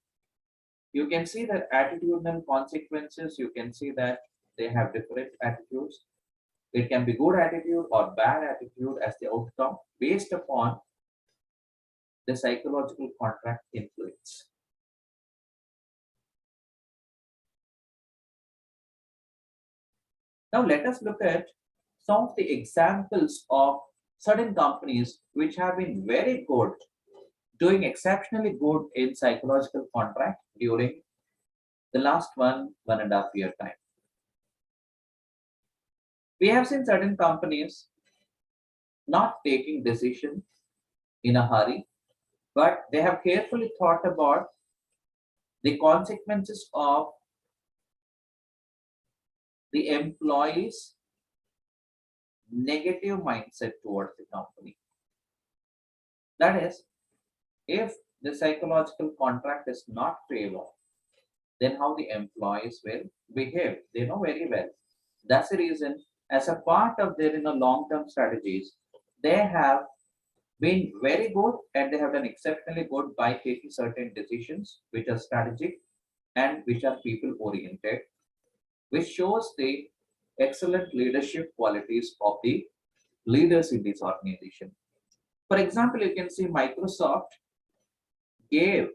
You can see that attitudinal consequences, you can see that they have different attitudes. It can be good attitude or bad attitude as the outcome based upon the psychological contract influence. Now let us look at some of the examples of certain companies which have been very good, doing exceptionally good in psychological contract during the last 1.5 year time. We have seen certain companies not taking decision in a hurry, but they have carefully thought about the consequences of the employees' negative mindset towards the company. That is, if the psychological contract is not favored, then how the employees will behave. They know very well. That's the reason, as a part of their long-term strategies, they have been very good and they have done exceptionally good by taking certain decisions which are strategic and which are people-oriented, which shows the excellent leadership qualities of the leaders in this organization. For example, you can see Microsoft gave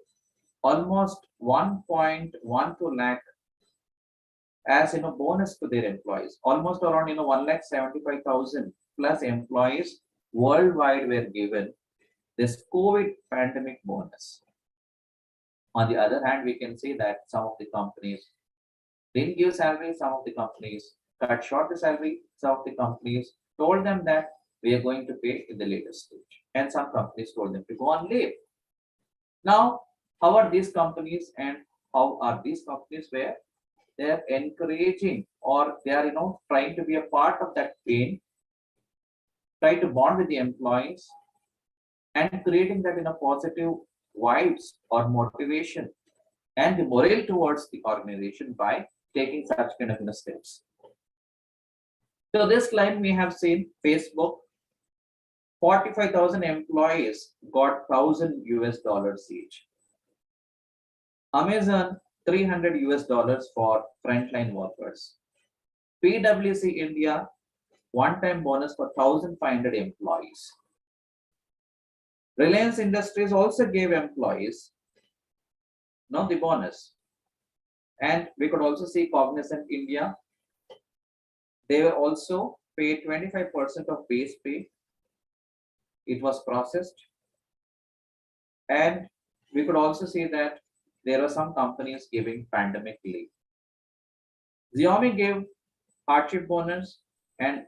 almost 1.12 lakh as bonus to their employees. Almost around 1,75,000 plus employees worldwide were given this COVID pandemic bonus. On the other hand, we can see that some of the companies didn't give salary, some of the companies cut short the salary, some of the companies told them that we are going to pay in the later stage, and some companies told them to go on leave. Now, how are these companies and how are these companies where they are encouraging or they are trying to be a part of that pain, try to bond with the employees and creating that positive vibes or motivation and the morale towards the organization by taking such kind of steps. So this line we have seen Facebook, 45,000 employees got $1,000 each. Amazon, $300 for frontline workers. PwC India, one-time bonus for 1,500 employees. Reliance Industries also gave employees the bonus. And we could also see Cognizant India. They were also paid 25% of base pay. It was processed. And we could also see that there are some companies giving pandemic leave. Xiaomi gave hardship bonus. And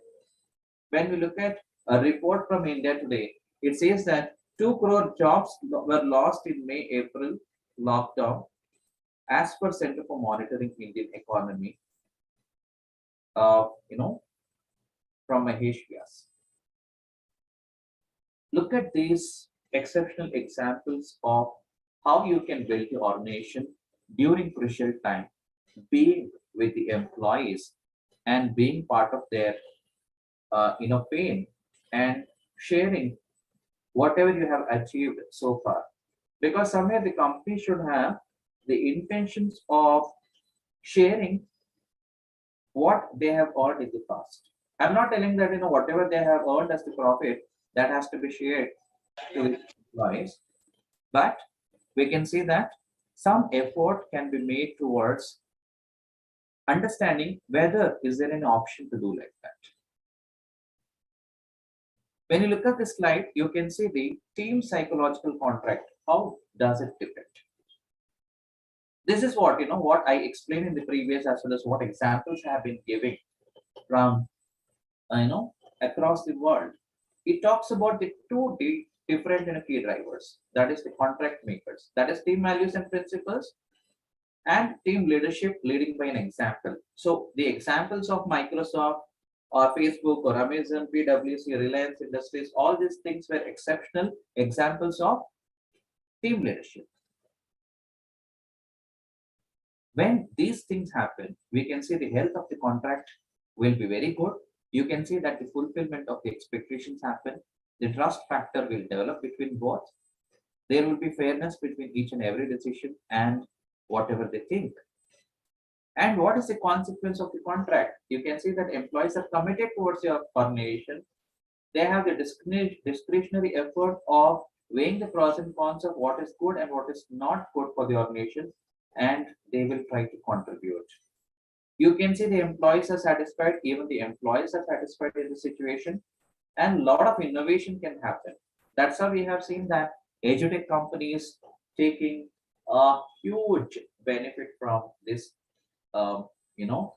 when we look at a report from India today, it says that 2 crore jobs were lost in May-April lockdown as per Center for Monitoring Indian Economy, from Mahesh Vyas. Look at these exceptional examples of how you can build your organization during crucial time, being with the employees and being part of their pain and sharing whatever you have achieved so far. Because somewhere the company should have the intentions of sharing what they have earned in the past. I'm not telling that whatever they have earned as the profit, that has to be shared to the employees, but we can see that some effort can be made towards understanding whether is there an option to do like that. When you look at this slide, you can see the team psychological contract. How does it depict? This is what what I explained in the previous as well as what examples have been giving from across the world. It talks about the two different key drivers. That is the contract makers. That is team values and principles, and team leadership leading by an example. So the examples of Microsoft or Facebook or Amazon, PwC, Reliance Industries, all these things were exceptional examples of team leadership. When these things happen, we can see the health of the contract will be very good. You can see that the fulfillment of the expectations happen. The trust factor will develop between both. There will be fairness between each and every decision and whatever they think. And what is the consequence of the contract? You can see that employees are committed towards your organization. They have the discretionary effort of weighing the pros and cons of what is good and what is not good for the organization, and they will try to contribute. You can see the employees are satisfied, even the employees are satisfied in the situation, and a lot of innovation can happen. That's how we have seen that edutech companies taking a huge benefit from this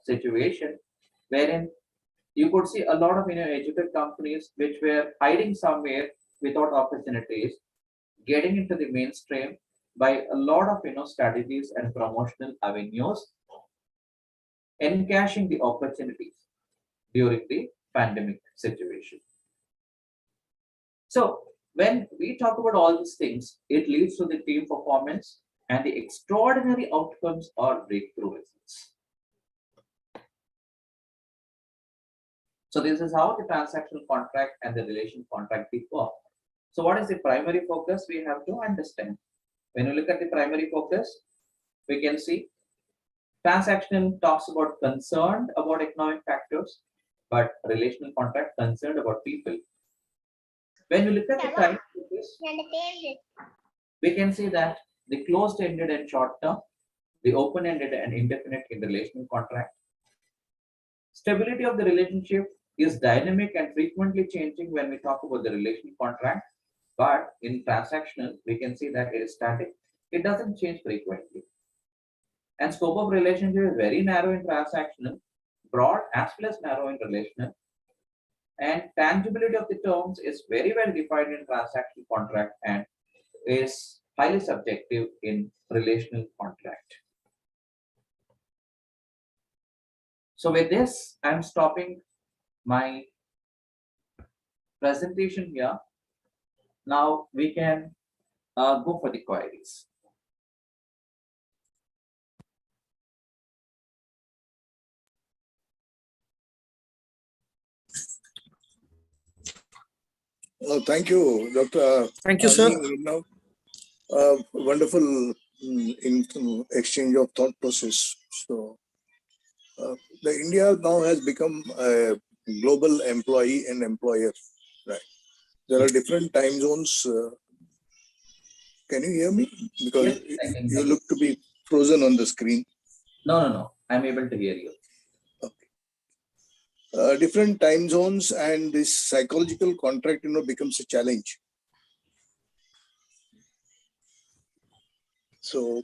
situation, wherein you could see a lot of edutech companies which were hiding somewhere without opportunities, getting into the mainstream by a lot of strategies and promotional avenues, encashing the opportunities during the pandemic situation. So when we talk about all these things, it leads to the team performance and the extraordinary outcomes or breakthrough results. So this is how the transactional contract and the relation contract differ. So what is the primary focus? We have to understand. When we look at the primary focus, we can see transactional talks about concerned about economic factors, but relational contract concerned about people. When we look at the time focus, we can see that the closed-ended and short-term, the open-ended and indefinite in the relational contract. Stability of the relationship is dynamic and frequently changing when we talk about the relational contract, but in transactional, we can see that it is static. It doesn't change frequently. And scope of relationship is very narrow in transactional, broad as well as narrow in relational. And tangibility of the terms is very well defined in transactional contract and is highly subjective in relational contract. So with this, I'm stopping my presentation here. Now we can go for the queries. Thank you, Dr. Thank you, sir. Wonderful exchange of thought process. So, the India now has become a global employee and employer. Right? There are different time zones. Can you hear me? Because Yes, I can you hear look to be frozen on the screen. No. I'm able to hear you. Different time zones and this psychological contract, becomes a challenge. So,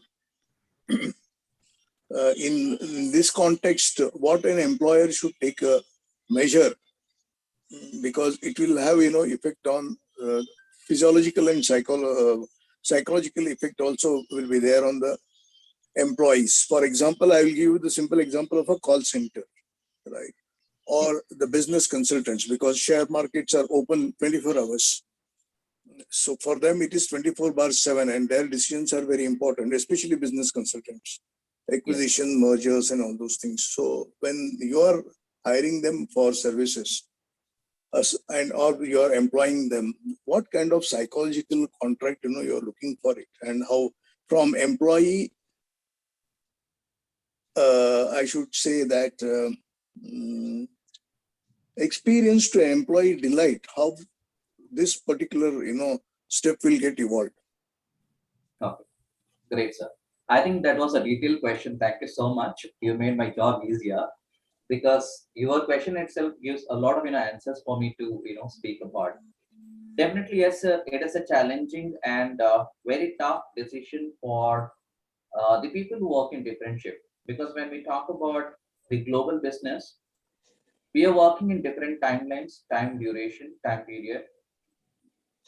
in this context, what an employer should take a measure, because it will have effect on physiological and psychological effect also will be there on the employees. For example, I will give you the simple example of a call center, right? Or the business consultants, because share markets are open 24 hours. So for them, it is 24/7, and their decisions are very important, especially business consultants, acquisition, mergers, and all those things. So when you are hiring them for services, or you are employing them, what kind of psychological contract you're looking for it, and how from employee, I should say that experience to employee delight, how this particular step will get evolved. Okay, great, sir. I think that was a detailed question. Thank you so much. You made my job easier, because your question itself gives a lot of answers for me to speak about. Definitely, yes, sir. It is a challenging and very tough decision for the people who work in different shifts. Because when we talk about the global business, we are working in different timelines, time duration, time period.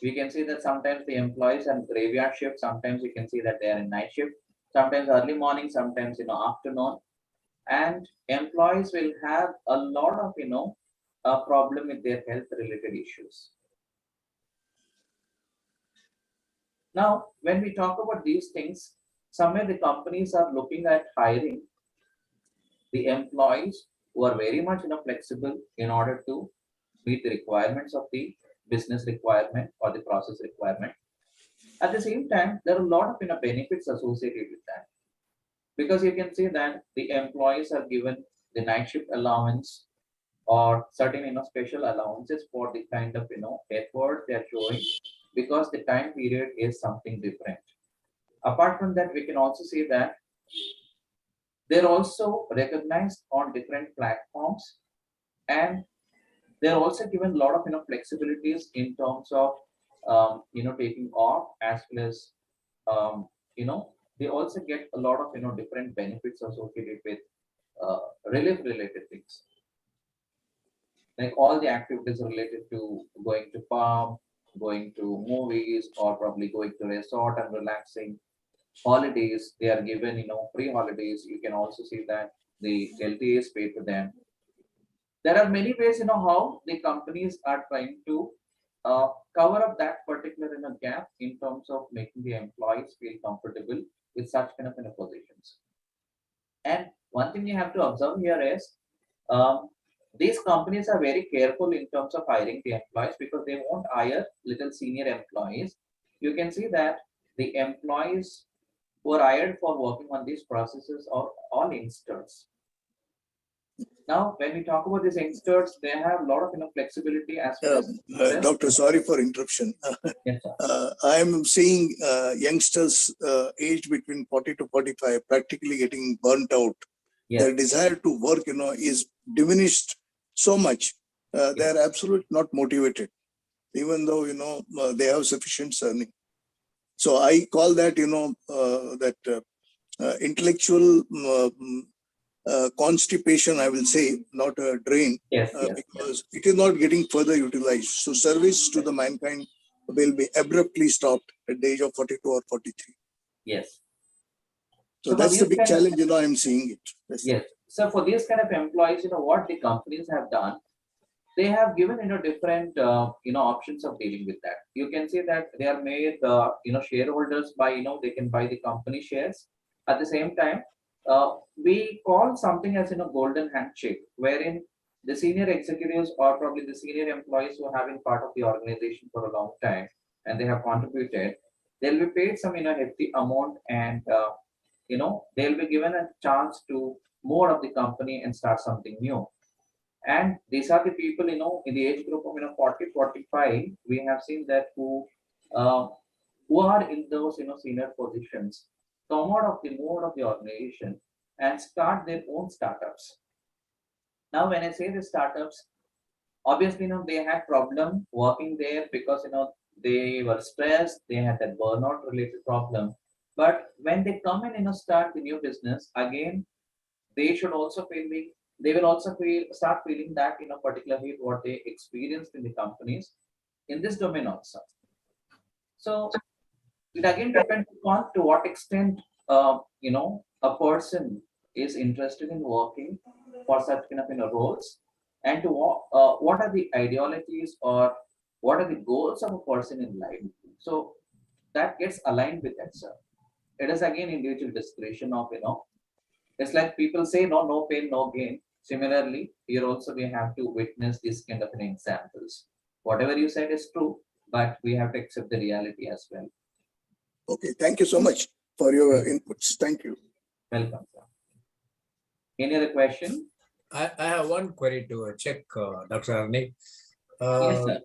We can see that sometimes the employees are graveyard shift, sometimes you can see that they are in night shift, sometimes early morning, sometimes afternoon. And employees will have a lot of a problem with their health related issues. Now, when we talk about these things, somewhere the companies are looking at hiring the employees who are very much flexible in order to meet the requirements of the business requirement or the process requirement. At the same time, there are a lot of benefits associated with that, because you can see that the employees are given the night shift allowance or certain special allowances for the kind of effort they are showing, because the time period is something different. Apart from that, we can also see that they're also recognized on different platforms, and they're also given a lot of flexibilities in terms of taking off, as well as they also get a lot of different benefits associated with relief related things, like all the activities related to going to farm, going to movies, or probably going to resort and relaxing. Holidays, they are given free holidays. You can also see that the LTA is paid to them. There are many ways how the companies are trying to cover up that particular gap in terms of making the employees feel comfortable with such kind of positions. And one thing you have to observe here is these companies are very careful in terms of hiring the employees, because they won't hire little senior employees. You can see that the employees who are hired for working on these processes are all youngsters. Now, when we talk about these youngsters, they have a lot of flexibility as well as Doctor, sorry for interruption. Yes, sir. I am seeing youngsters aged between 40 to 45 practically getting burnt out. Yes. Their desire to work, is diminished so much. They are absolutely not motivated, even though, they have sufficient earning. So I call that, intellectual constipation, I will say, not a drain, Yes, because it is not getting further utilized. So service to the mankind will be abruptly stopped at the age of 42 or 43. Yes. So for that's the these big kind of- challenge, I'm seeing it. Yes. So for these kind of employees, what the companies have done, they have given different options of dealing with that. You can see that they are made shareholders by they can buy the company shares. At the same time, we call something as golden handshake, wherein the senior executives or probably the senior employees who have been part of the organization for a long time and they have contributed, they'll be paid some hefty amount, and they'll be given a chance to move out of the company and start something new. And these are the people in the age group of 40-45. We have seen that who are in those senior positions come out of the mode of the organization and start their own startups. Now, when I say the startups, obviously they had problem working there, because they were stressed, they had that burnout related problem. But when they come in start the new business again, they should also they will also start feeling that particularly what they experienced in the companies in this domain also. So it again depends upon to what extent a person is interested in working for such kind of roles, and to what are the ideologies or what are the goals of a person in life. So that gets aligned with that, sir. It is again individual discretion of it's like people say no pain, no gain. Similarly, here also we have to witness this kind of examples. Whatever you said is true, but we have to accept the reality as well. Okay, thank you so much for your inputs. Thank you. Welcome, sir. Any other question? I have one query to check, Dr. Arni. Yes, sir.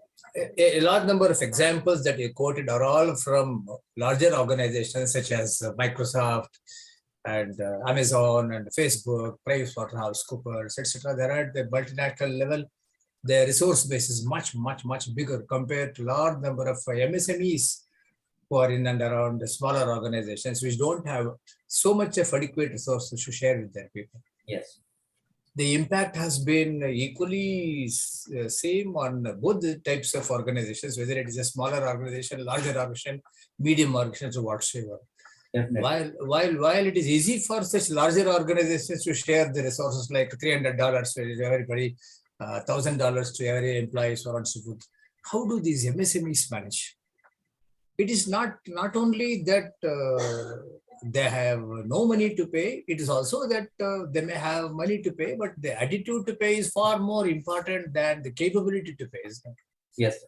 A large number of examples that you quoted are all from larger organizations such as Microsoft and Amazon and Facebook, PricewaterhouseCoopers, etc. They're at the multinational level. Their resource base is much, much, much bigger compared to large number of MSMEs who are in and around the smaller organizations, which don't have so much of adequate resources to share with their people. Yes. The impact has been equally same on both the types of organizations, whether it is a smaller organization, larger organization, medium organizations, or whatsoever. Definitely. While it is easy for such larger organizations to share the resources like $300 to everybody, $1,000 to every employee, so on and so forth. How do these MSMEs manage? it is not only that they have no money to pay, it is also that they may have money to pay, but the attitude to pay is far more important than the capability to pay. Isn't it? Yes, sir.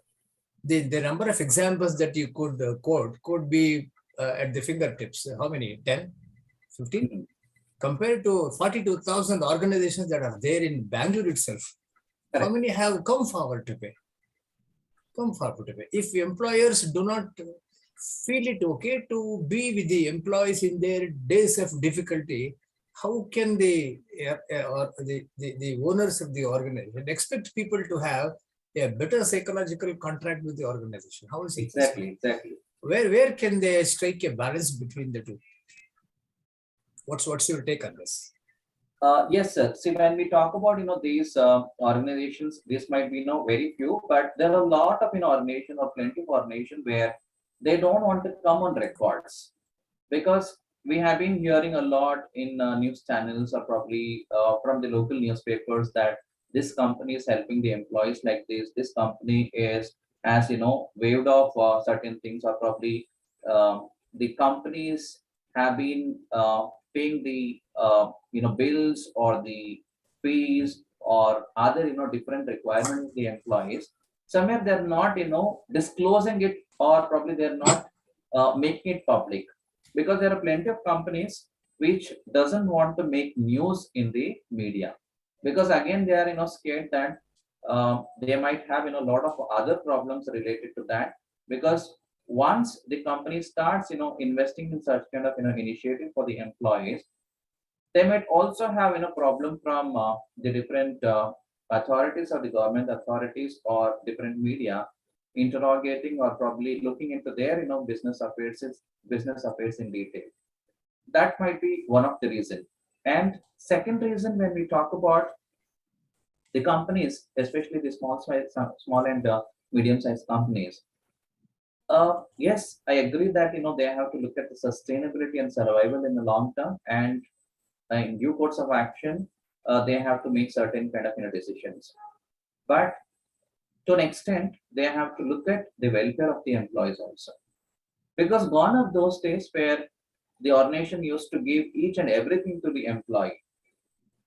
The number of examples that you could quote could be at the fingertips. How many? 10, 15? Mhm. Compared to 42,000 organizations that are there in Bangalore itself, how Correct. many have come forward to pay? Come forward to pay. If employers do not feel it okay to be with the employees in their days of difficulty, how can they or the owners of the organization expect people to have a better psychological contract with the organization? How is it possible? Exactly. Where can they strike a balance between the two? What's your take on this? Yes, sir. See, when we talk about these organizations, this might be very few, but there are a lot of organization or plenty of organization where they don't want to come on records, because we have been hearing a lot in news channels or probably from the local newspapers that this company is helping the employees like this. This company has waived off certain things, or probably the companies have been paying the bills or the fees or other different requirements of the employees. Somewhere they're not disclosing it, or probably they're not making it public, because there are plenty of companies which doesn't want to make news in the media, because again they are scared that they might have a lot of other problems related to that, because once the company starts investing in such kind of initiative for the employees, they might also have problem from the different authorities or the government authorities or different media interrogating or probably looking into their business affairs in detail. That might be one of the reason. And second reason, when we talk about the companies, especially the small and medium sized companies, yes, I agree that they have to look at the sustainability and survival in the long term, and in due course of action, they have to make certain kind of decisions. But to an extent, they have to look at the welfare of the employees also, because gone are those days where the organization used to give each and everything to the employee,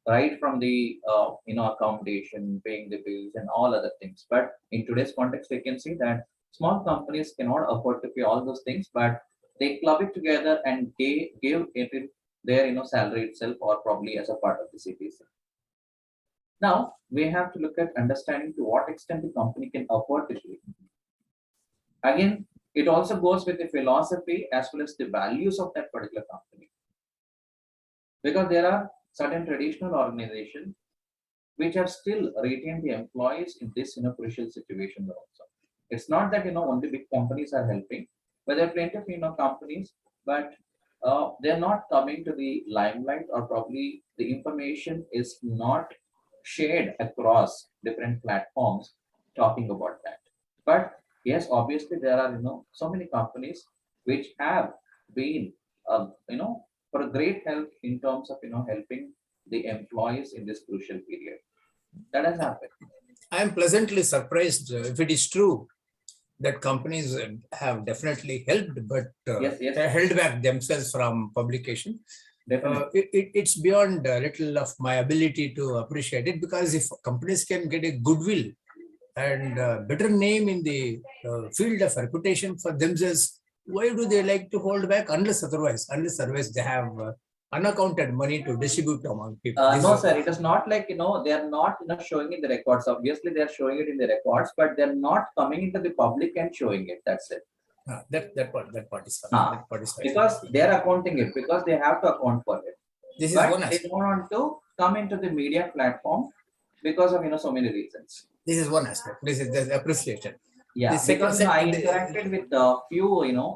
right from the accommodation, paying the bills, and all other things. But in today's context, we can see that small companies cannot afford to pay all those things, but they club it together and they give it their salary itself, or probably as a part of the CTC. Now we have to look at understanding to what extent the company can afford to pay. Again, it also goes with the philosophy as well as the values of that particular company, because there are certain traditional organizations which have still retained the employees in this crucial situation also. It's not that only big companies are helping, but there are plenty of companies, but they're not coming to the limelight, or probably the information is not shared across different platforms talking about that. But yes, obviously there are so many companies which have been for a great help in terms of helping the employees in this crucial period. That has happened. I am pleasantly surprised if it is true that companies have definitely helped, but Yes. they held back themselves from publication. Definitely. It's beyond a little of my ability to appreciate it, because if companies can get a goodwill and better name in the field of reputation for themselves, why do they like to hold back unless otherwise they have unaccounted money to distribute among people? No, sir, it is not like they are not showing in the records. Obviously they are showing it in the records, but they're not coming into the public and showing it. That's it. That part is fine. That part is fine. Because they're accounting it, because they have to account for it. This is But one they aspect. don't want to come into the media platform because of so many reasons. This is one aspect. This is the appreciation. Yeah, The second- because I the- interacted with a few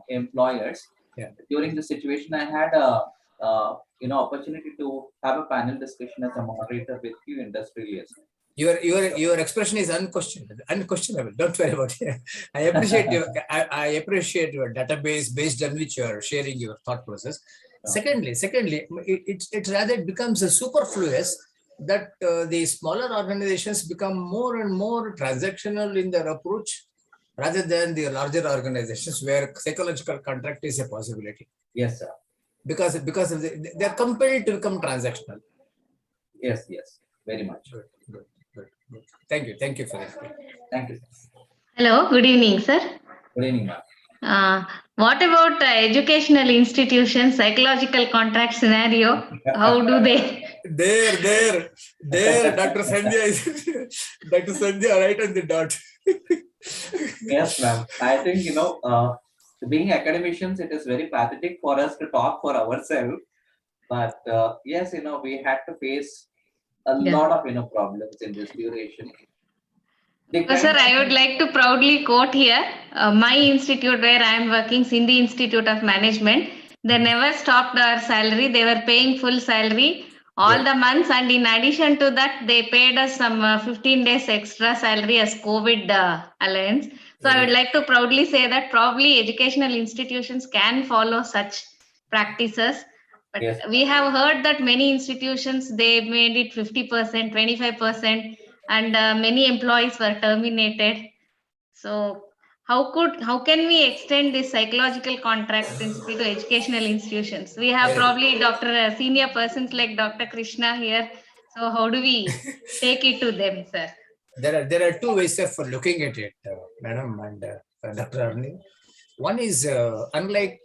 employers. Yeah. During the situation, I had a opportunity to have a panel discussion as a moderator with few industrialists. Your expression is unquestionable. Don't worry about it. I appreciate your database based on which you are sharing your thought process. Okay. Secondly, it rather becomes a superfluous that the smaller organizations become more and more transactional in their approach, rather than the larger organizations where psychological contract is a possibility. Yes, sir. Because of they're compelled to become transactional. Yes, yes, very much. Good. Thank you for this. Thank you, sir. Hello, good evening, sir. Good evening, ma'am. What about educational institutions, psychological contract scenario? How do they? There, Dr. Sandhya Dr. Sandhya, right on the dot. Yes, ma'am. I think, being academicians, it is very pathetic for us to talk for ourselves. But yes, we had to face a lot of, problems in this duration. Sir, I would like to proudly quote here, my institute where I am working, Sindhi Institute of Management, they never stopped our salary. They were paying full salary all the months. And in addition to that, they paid us some 15 days extra salary as COVID allowance. So I would like to proudly say that probably educational institutions can follow such practices. But we have heard that many institutions, they made it 50%, 25%. And many employees were terminated. So how can we extend this psychological contract principle to educational institutions? We have probably senior persons like Dr. Krishna here. So how do we take it to them, sir? There are two ways of looking at it, Madam and Dr. Arni. One is unlike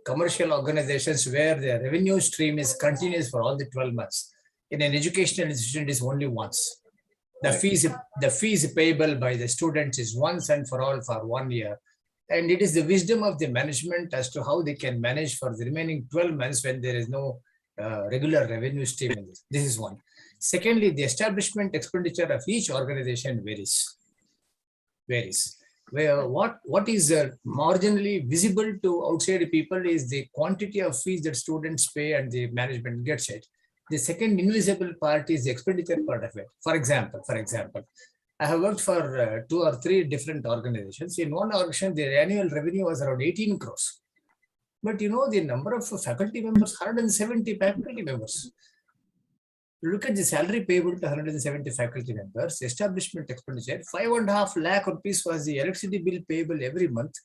commercial organizations where the revenue stream is continuous for all the 12 months. In an educational institution, it is only once. The fees payable by the students is once and for all for 1 year. And it is the wisdom of the management as to how they can manage for the remaining 12 months when there is no regular revenue stream in this. This is one. Secondly, the establishment expenditure of each organization varies. Where what is marginally visible to outside people is the quantity of fees that students pay and the management gets it. The second invisible part is the expenditure part of it. For example, I have worked for 2 or 3 different organizations. In one organization, their annual revenue was around 18 crores. But the number of faculty members, 170 faculty members. Look at the salary payable to 170 faculty members, establishment expenditure, 5.5 lakh rupees was the electricity bill payable every month.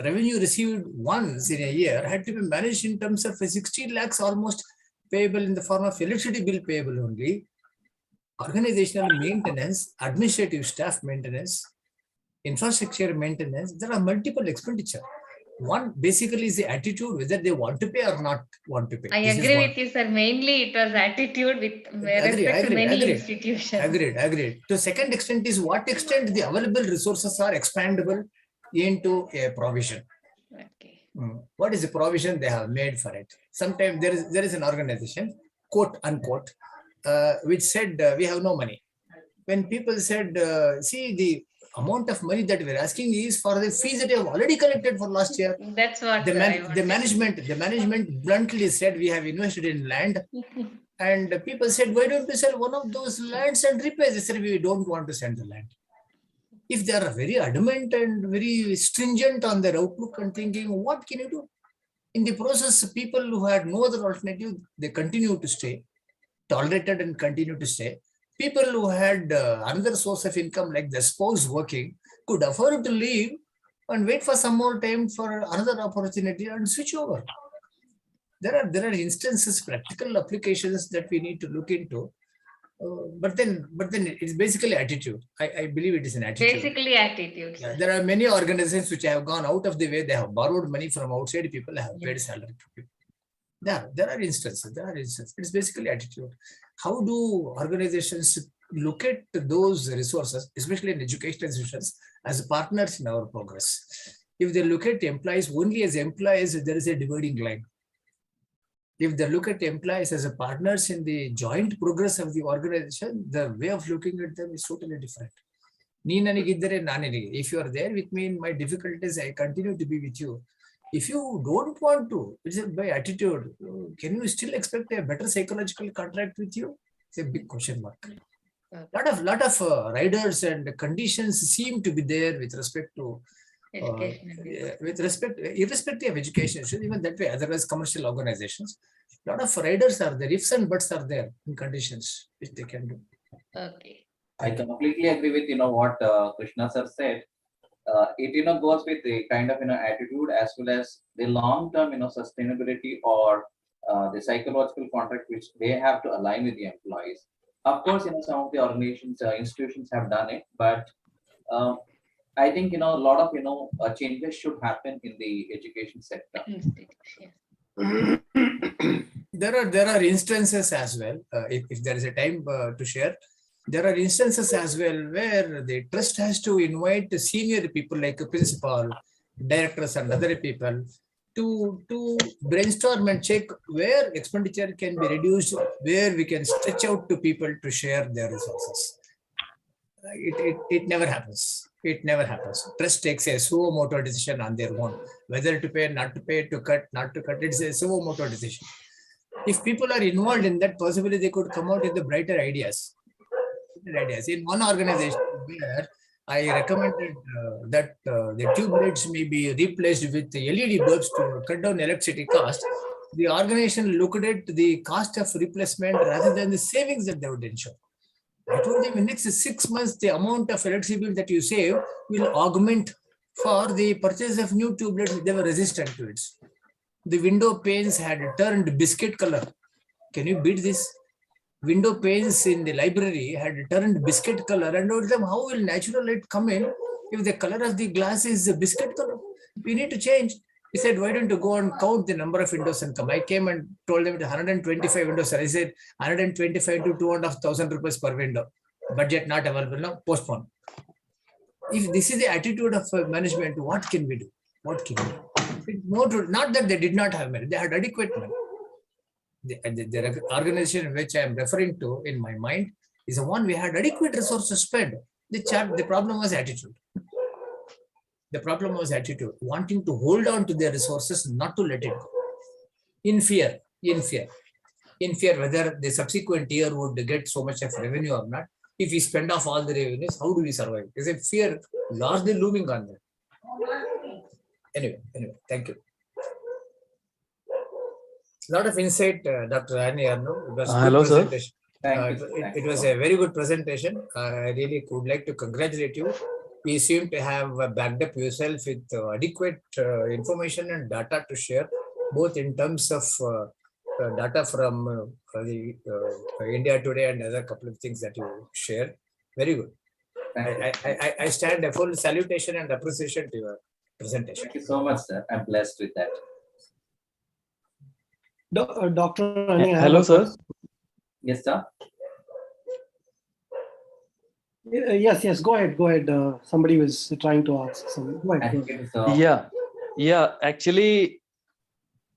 Revenue received once in a year had to be managed in terms of 16 lakhs almost payable in the form of electricity bill payable only. Organizational maintenance, administrative staff maintenance, infrastructure maintenance, there are multiple expenditure. One basically is the attitude whether they want to pay or not want to pay. I agree with you, sir. Mainly it was attitude with respect to many institutions. Agreed. To second extent is what extent the available resources are expandable into a provision. Okay. What is the provision they have made for it? Sometimes there is an organization, quote unquote, which said we have no money. When people said, see, the amount of money that we're asking is for the fees that you have already collected for last year. That's what the management bluntly said we have invested in land. And people said, why don't you sell one of those lands and repay? They said, we don't want to sell the land. If they are very adamant and very stringent on their outlook and thinking, what can you do? In the process, people who had no other alternative, they continue to stay, tolerated and continue to stay. People who had another source of income, like the spouse working, could afford to leave and wait for some more time for another opportunity and switch over. There are instances, practical applications that we need to look into. But then it's basically attitude. I believe it is an attitude. Basically attitude. Yeah, there are many organizations which have gone out of the way. They have borrowed money from outside people, have paid salary to people. There are instances. It's basically attitude. How do organizations look at those resources, especially in educational institutions, as partners in our progress? If they look at employees only as employees, there is a dividing line. If they look at employees as a partners in the joint progress of the organization, the way of looking at them is totally different. If you are there with me in my difficulties, I continue to be with you. If you don't want to, it's by attitude, can you still expect a better psychological contract with you? It's a big question mark. Lot of riders and conditions seem to be there with respect to irrespective of education, even that way, otherwise commercial organizations, a lot of riders are there, ifs and buts are there in conditions which they can do. Okay. I completely agree with what Krishna sir said. It goes with the kind of attitude as well as the long term sustainability or the psychological contract which they have to align with the employees. Of course, some of the organizations, institutions have done it, but uh, I think a lot of changes should happen in the education sector. There are instances as well, if there is a time to share, there are instances as well where the trust has to invite the senior people like a principal, directors and other people to brainstorm and check where expenditure can be reduced, where we can stretch out to people to share their resources. It never happens. It never happens. Trust takes a suo moto decision on their own, whether to pay, not to pay, to cut, not to cut. It's a suo moto decision. If people are involved in that, possibly they could come out with the brighter ideas. In one organization where I recommended that the tube lights may be replaced with LED bulbs to cut down electricity cost, the organization looked at the cost of replacement rather than the savings that they would ensure. I told them in the next 6 months, the amount of electricity bill that you save will augment for the purchase of new tube lights. They were resistant to it. The window panes had turned biscuit color. Can you beat this? Window panes in the library had turned biscuit color, and I told them, how will natural light come in if the color of the glass is a biscuit color? We need to change. He said, why don't you go and count the number of windows and come? I came and told them 125 windows. I said 125 to 2,500 rupees per window. Budget not available now, postpone. If this is the attitude of management, what can we do? What can we do? Not that they did not have money, they had adequate money. The organization in which I am referring to in my mind is the one we had adequate resources spent. The problem was attitude. The problem was attitude, wanting to hold on to their resources, not to let it go. In fear, whether the subsequent year would get so much of revenue or not. If we spend off all the revenues, how do we survive? There's a fear largely looming on them. Anyway, thank you. A lot of insight, Dr. Annie Arnav. It was a good Hello, sir. presentation. Thank you. It was a very good presentation. I really would like to congratulate you. You seem to have backed up yourself with adequate information and data to share, both in terms of data from the India Today and other couple of things that you shared. Very good. I stand a full salutation and appreciation to your presentation. Thank you so much, sir. I'm blessed with that. Dr. Ani, Hello, sir. Yes, sir. Yes, go ahead. Somebody was trying to ask some. Go ahead. Thank you, sir. Yeah. Actually,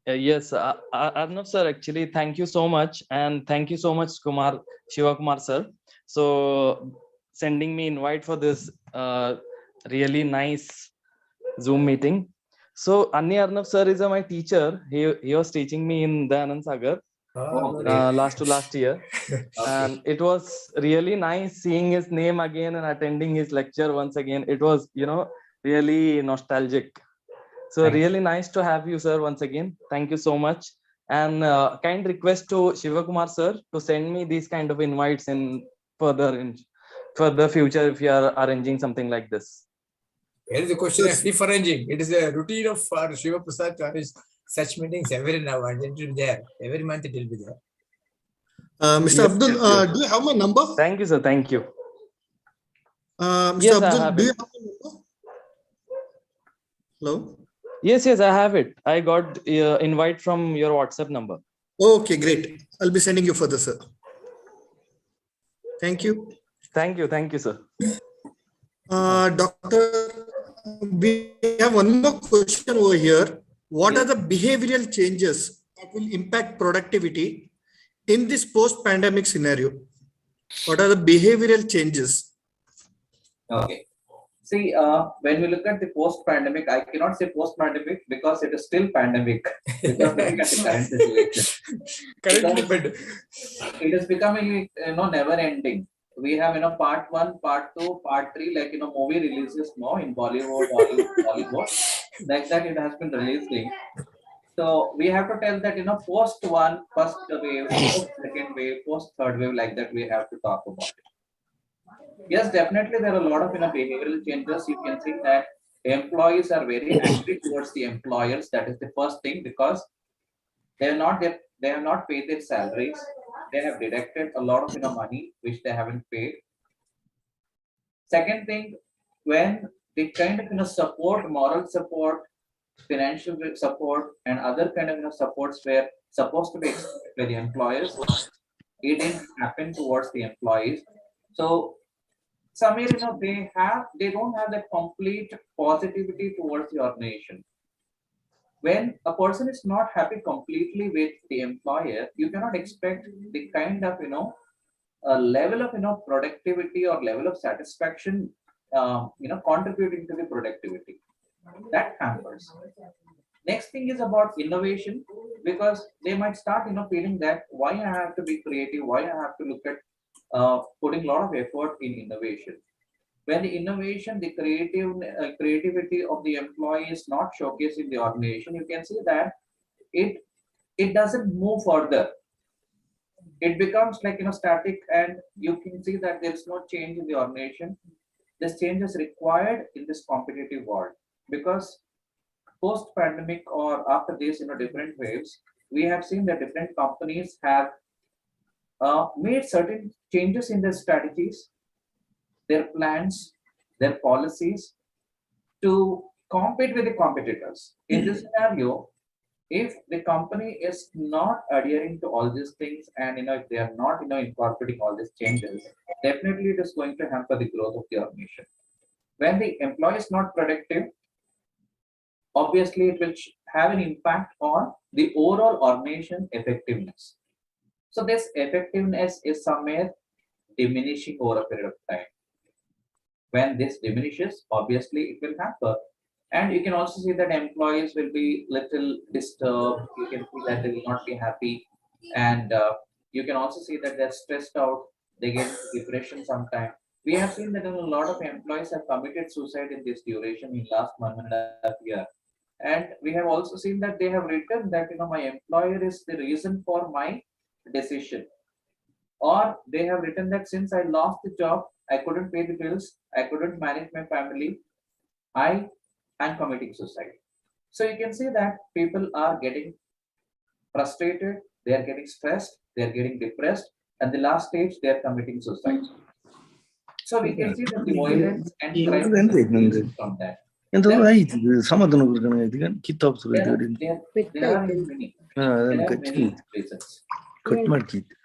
yes, Arnav sir. Actually, thank you so much, and thank you so much, Shiva Kumar sir. So, sending me invite for this really nice Zoom meeting. So, Anni Arnav sir is my teacher. He was teaching me in Dayanand Sagar last year. And it was really nice seeing his name again and attending his lecture once again. It was, really nostalgic. So really nice to have you, sir, once again. Thank you so much. And kind request to Shiva Kumar sir to send me these kind of invites in further future if you are arranging something like this. Here is the question if arranging. It is a routine of Shiva Prasad to arrange such meetings every now and then. It will be there. Every month it will be there. Mr. Abdul, do you have my number? Thank you, sir. Thank you. Mr. Yes, Abdul, do you have my number? Hello? Yes, I have it. I got invite from your WhatsApp number. Okay, great. I'll be sending you further, sir. Thank you. Thank you, sir. Doctor, we have one more question over here. What are the behavioral changes that will impact productivity in this post-pandemic scenario? What are the behavioral changes? Okay. See, when we look at the post-pandemic, I cannot say post-pandemic because it is still pandemic. Because looking at the current situation, it is becoming never-ending. We have part 1, part 2, part 3, like movie releases now in Bollywood, Hollywood, like that it has been releasing. So we have to tell that post 1, first wave, post 2nd wave, post 3rd wave, like that we have to talk about it. Yes, definitely there are a lot of behavioral changes. You can see that employees are very angry towards the employers. That is the first thing, because they have not paid their salaries. They have deducted a lot of money which they haven't paid. Second thing, when the kind of support, moral support, financial support, and other kind of supports were supposed to be expected by the employers, it didn't happen towards the employees. So somewhere they don't have that complete positivity towards the organization. When a person is not happy completely with the employer, you cannot expect the kind of a level of productivity or level of satisfaction contributing to the productivity. That hampers. Next thing is about innovation, because they might start feeling that why I have to be creative, why I have to look at putting a lot of effort in innovation. When the innovation, the creativity of the employee is not showcased in the organization, you can see that it it doesn't move further. It becomes like static, and you can see that there is no change in the organization. This change is required in this competitive world, because post pandemic or after this different waves, we have seen that different companies have made certain changes in their strategies, their plans, their policies to compete with the competitors. In this scenario, if the company is not adhering to all these things, and if they are not incorporating all these changes, definitely it is going to hamper the growth of the organization. When the employee is not productive, obviously it will have an impact on the overall organization effectiveness. So this effectiveness is somewhere diminishing over a period of time. When this diminishes, obviously it will hamper. And you can also see that employees will be little disturbed. You can see that they will not be happy. And you can also see that they're stressed out. They get depression sometimes. We have seen that a lot of employees have committed suicide in this duration in last 1.5 years. And we have also seen that they have written that my employer is the reason for my decision. Or they have written that since I lost the job, I couldn't pay the bills, I couldn't manage my family, I am committing suicide. So you can see that people are getting frustrated, they are getting stressed, they are getting depressed, and the last stage they are committing suicide. So we can see that the violence and crime increases from that. ಎಂತದ್ದು ಆಯ್ತು ಇದು ಸಮಾಧಾನ ಕೊಡ್ಕೊಂಡು ಇದೀಗ ಕಿತ್ತಾಪ್ There are many. There are many reasons. Cut ಮಾಡ್ಕಿತ್ತು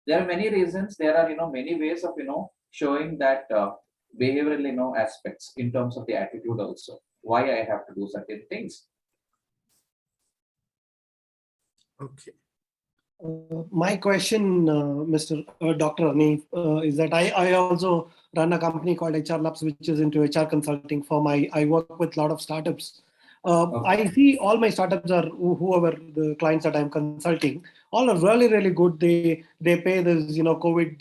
There are many reasons. There are many ways of showing that behavioral aspects in terms of the attitude also. Why I have to do certain things. Okay. My question, Mr. Dr. Ani, is that I also run a company called HR Labs, which is into HR consulting firm. I work with a lot of startups. I see all my startups are whoever the clients that I'm consulting, all are really, really good. They pay this, COVID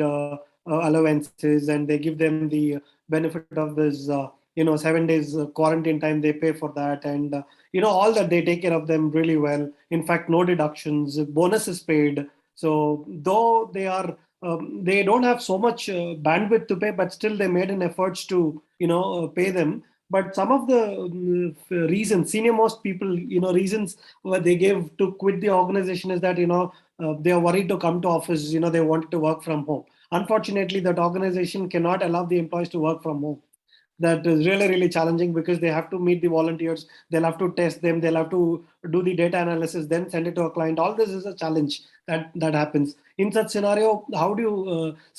allowances, and they give them the benefit of this, 7 days quarantine time. They pay for that, and all that, they take care of them really well. In fact, no deductions, bonus is paid. So though they don't have so much bandwidth to pay, but still they made an efforts to pay them. But some of the reasons, senior most people, reasons what they gave to quit the organization is that they are worried to come to office. They wanted to work from home. Unfortunately, that organization cannot allow the employees to work from home. That is really, really challenging, because they have to meet the volunteers, they'll have to test them, they'll have to do the data analysis, then send it to a client. All this is a challenge that happens. In such scenario, how do you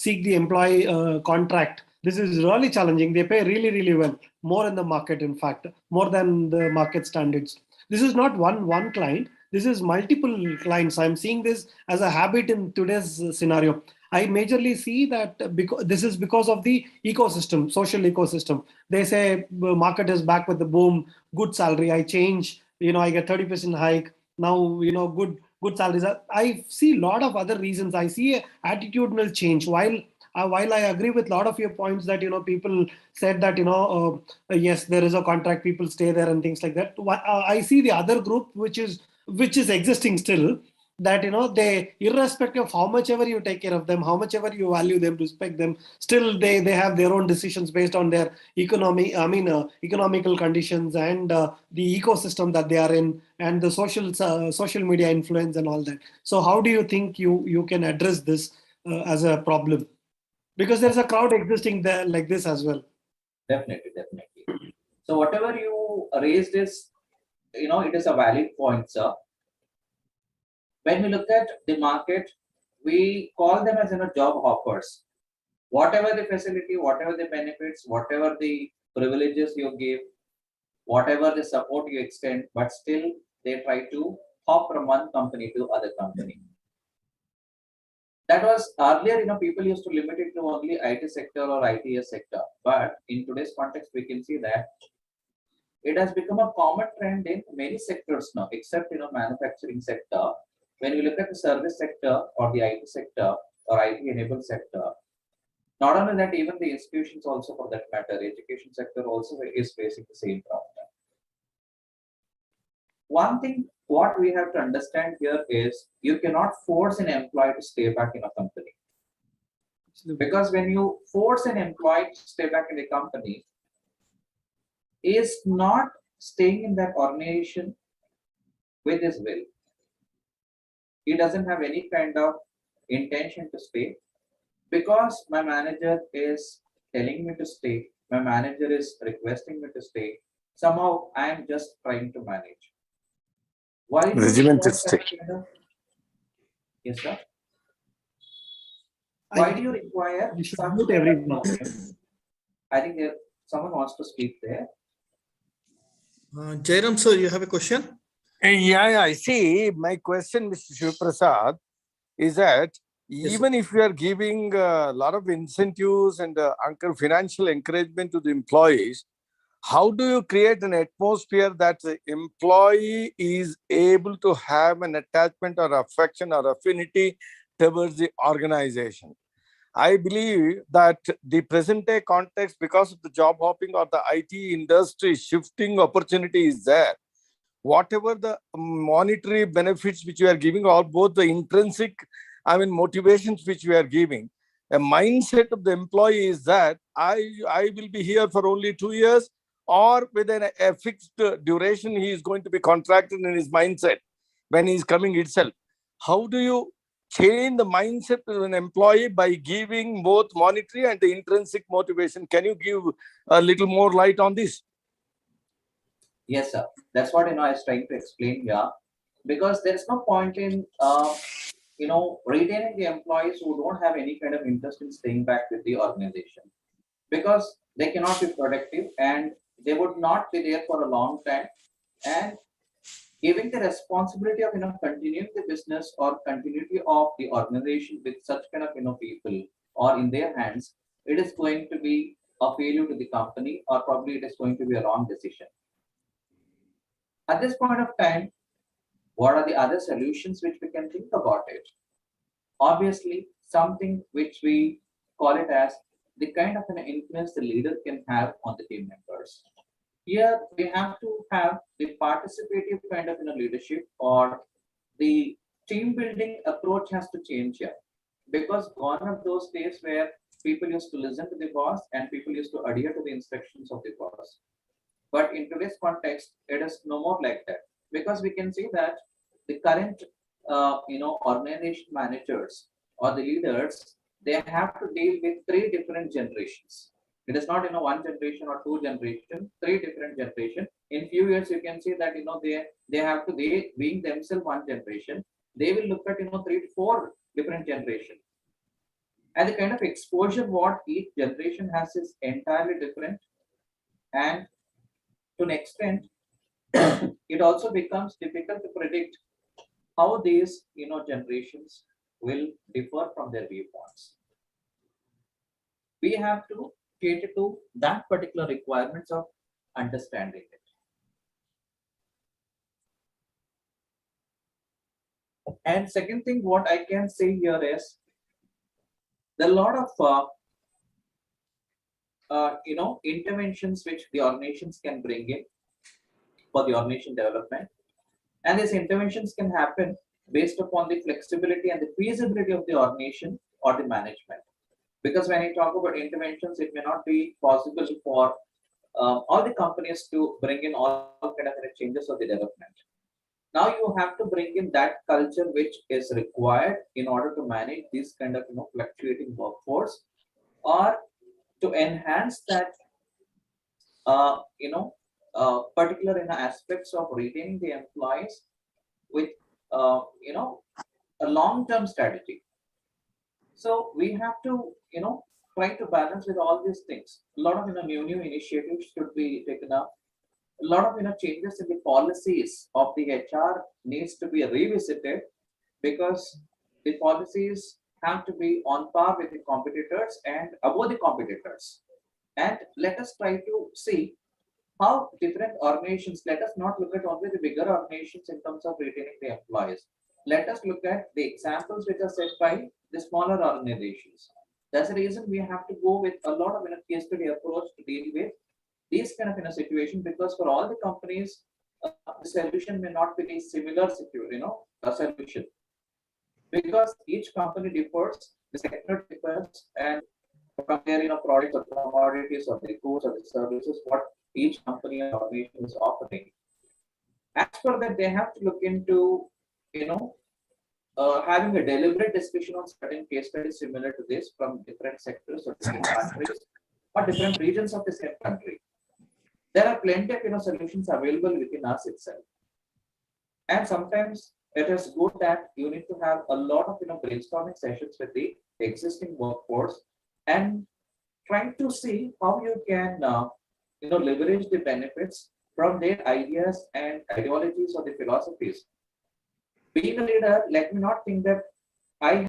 seek the employee contract? This is really challenging. They pay really, really well, more in the market, in fact, more than the market standards. This is not one client. This is multiple clients. I'm seeing this as a habit in today's scenario. I majorly see that because this is because of the ecosystem, social ecosystem. They say market is back with the boom, good salary. I change, I get 30% hike. Now, good salaries. I see a lot of other reasons. I see a attitudinal change. While I agree with a lot of your points that, people said that, yes, there is a contract, people stay there and things like that. I see the other group, which is existing still. that they, irrespective of how much ever you take care of them, how much ever you value them, respect them, still they have their own decisions based on their economical conditions and the ecosystem that they are in, and the social media influence and all that. So how do you think you can address this as a problem, because there's a crowd existing there like this as well? Definitely, definitely. So whatever you raised is, it is a valid point, sir. When we look at the market, we call them as job hoppers. Whatever the facility, whatever the benefits, whatever the privileges you give, whatever the support you extend, but still they try to hop from one company to other company. That was earlier, people used to limit it to only IT sector or ITS sector. But in today's context, we can see that it has become a common trend in many sectors now, except manufacturing sector. When we look at the service sector or the IT sector or IT enabled sector, not only that, even the institutions also, for that matter, education sector also is facing the same problem. One thing what we have to understand here is you cannot force an employee to stay back in a company. Because when you force an employee to stay back in a company, is not staying in that organization with his will. He doesn't have any kind of intention to stay, because my manager is telling me to stay, my manager is requesting me to stay. Somehow I am just trying to manage. Why do Regimented stay. Yes, sir. Why do you require You should such mute kind of everyone. notion? I think someone wants to speak there. Jairam sir, you have a question? Yeah, I see. My question, Mr. Shivaprasad, is that Yes, even if we are giving a lot of incentives and financial encouragement to the employees, how do you create an atmosphere that the employee is able to have an attachment or affection or affinity towards the organization? I believe that the present day context, because of the job hopping or the IT industry shifting opportunity is there, whatever the monetary benefits which we are giving, or both the intrinsic, motivations which we are giving, a mindset of the employee is that I will be here for only 2 years, or within a fixed duration he is going to be contracted in his mindset when he is coming itself. How do you change the mindset of an employee by giving both monetary and the intrinsic motivation? Can you give a little more light on this? Yes, sir. That's what I was trying to explain here. Because there is no point in retaining the employees who don't have any kind of interest in staying back with the organization, because they cannot be productive and they would not be there for a long time. And giving the responsibility of continuing the business or continuity of the organization with such kind of people or in their hands, it is going to be a failure to the company, or probably it is going to be a wrong decision. At this point of time, what are the other solutions which we can think about it? Obviously, something which we call it as the kind of an influence the leader can have on the team members. Here, we have to have the participative kind of leadership, or the team building approach has to change here. Because gone are those days where people used to listen to the boss and people used to adhere to the instructions of the boss. But in today's context, it is no more like that, because we can see that the current, organization managers or the leaders, they have to deal with 3 different generations. It is not, one generation or 2 generation, 3 different generation. In few years, you can see that, they being themselves one generation, they will look at, 3 to 4 different generations. And the kind of exposure what each generation has is entirely different. And to an extent, it also becomes difficult to predict how these generations will differ from their viewpoints. We have to cater to that particular requirements of understanding it. And second thing, what I can say here is there are a lot of interventions which the organizations can bring in for the organization development. And these interventions can happen based upon the flexibility and the feasibility of the organization or the management. Because when I talk about interventions, it may not be possible for all the companies to bring in all kind of changes of the development. Now you have to bring in that culture which is required in order to manage this kind of fluctuating workforce, or to enhance that particular aspects of retaining the employees with a long-term strategy. So we have to try to balance with all these things. A lot of new initiatives should be taken up. A lot of changes in the policies of the HR needs to be revisited, because the policies have to be on par with the competitors and above the competitors. And let us try to see how different organizations, let us not look at only the bigger organizations in terms of retaining the employees. Let us look at the examples which are set by the smaller organizations. That's the reason we have to go with a lot of case study approach to deal with these kind of situation, because for all the companies, the solution may not be a similar solution, because each company differs, the sector differs, and from their products or commodities or the goods or the services, what each company or organization is offering. As per that, they have to look into having a deliberate discussion on certain case studies similar to this from different sectors or different countries or different regions of the same country. There are plenty of solutions available within us itself, and sometimes it is good that you need to have a lot of brainstorming sessions with the existing workforce and trying to see how you can leverage the benefits from their ideas and ideologies or the philosophies. Being a leader, let me not think that I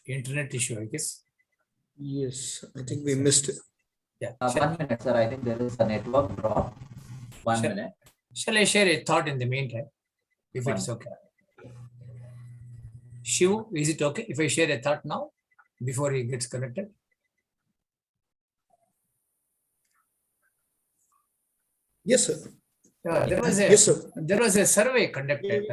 Internet issue, I guess. Yes, I think we missed it. Yeah. 1 minute, sir. I think there is a network drop. 1 Sure. minute. Shall I share a thought in the meantime, if it's okay? Shiv, is it okay if I share a thought now before he gets connected? Yes, sir. There was a survey conducted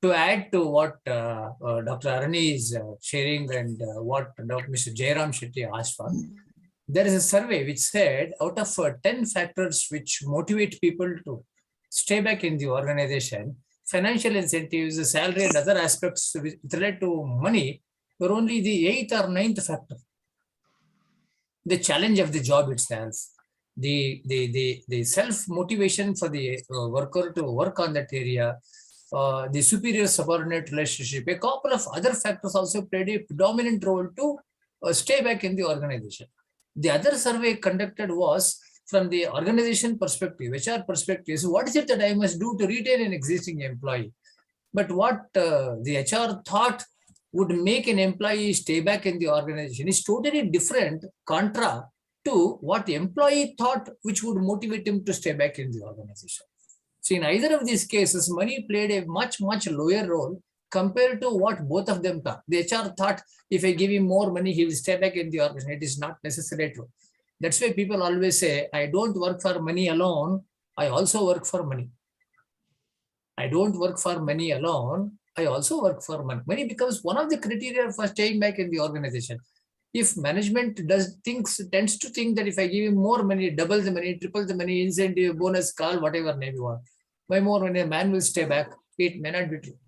to add to what Dr. Arani is sharing and what Mr. Jairam Shetty asked for. There is a survey which said out of 10 factors which motivate people to stay back in the organization, financial incentives, the salary and other aspects related to money were only the 8th or 9th factor. The challenge of the job itself, the self-motivation for the worker to work on that area, the superior subordinate relationship, a couple of other factors also played a predominant role to stay back in the organization. The other survey conducted was from the organization perspective, HR perspective. So what is it that I must do to retain an existing employee? But what the HR thought would make an employee stay back in the organization is totally different contra to what the employee thought, which would motivate him to stay back in the organization. So in either of these cases, money played a much, much lower role compared to what both of them thought. The HR thought, if I give him more money, he will stay back in the organization. It is not necessarily true. That's why people always say, I don't work for money alone. I also work for money. I don't work for money alone. I also work for money. Money becomes one of the criteria for staying back in the organization. If management tends to think that if I give him more money, double the money, triple the money, incentive, bonus, call, whatever name you want, by more money, a man will stay back. It may not be true.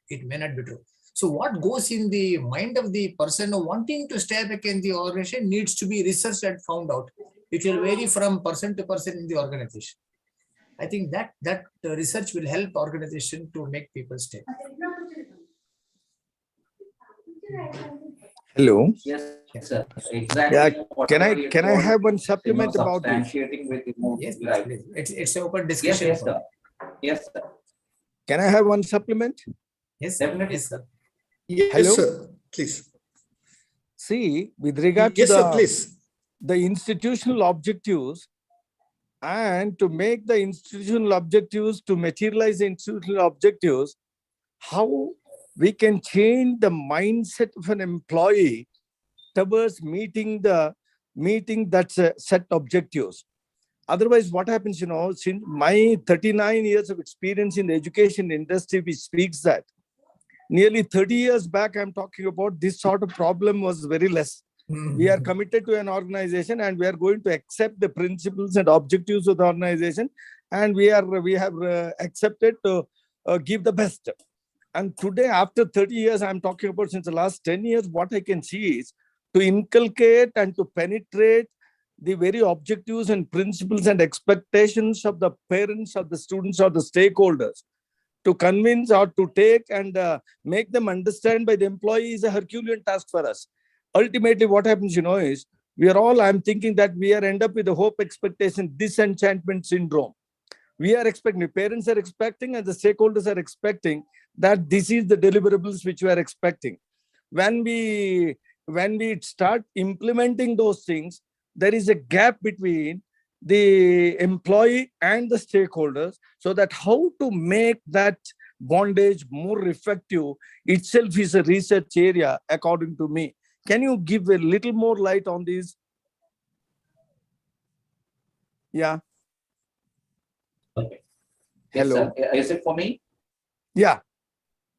It may not be true. So what goes in the mind of the person wanting to stay back in the organization needs to be researched and found out. It will vary from person to person in the organization. I think that research will help organization to make people stay. Hello. Yes, sir. Exactly. Yeah, can I have one supplement about this? Substantiating with Yes, right. it's an open discussion. Yes, sir. Yes, sir. Can I have one supplement? Yes, Definitely, yes, sir. Yes, Hello? sir. Please. See, with regard to Yes, sir. Please. the institutional objectives, and to make the institutional objectives, to materialize the institutional objectives, how we can change the mindset of an employee towards meeting the meeting that set objectives. Otherwise, what happens, since my 39 years of experience in the education industry, which speaks that nearly 30 years back, I'm talking about, this sort of problem was very less. We are committed to an organization and we are going to accept the principles and objectives of the organization. And we have accepted to give the best. And today, after 30 years, I'm talking about since the last 10 years, what I can see is to inculcate and to penetrate the very objectives and principles and expectations of the parents, of the students, or the stakeholders, to convince or to take and make them understand by the employee is a Herculean task for us. Ultimately, what happens, is we are all, I'm thinking that we are end up with the hope, expectation, disenchantment syndrome. We are expecting, parents are expecting, and the stakeholders are expecting that this is the deliverables which we are expecting. When we start implementing those things, there is a gap between the employee and the stakeholders, so that how to make that bondage more effective itself is a research area, according to me. Can you give a little more light on this? Yeah. Okay. Yes, Hello. sir. Is it for me? Yeah.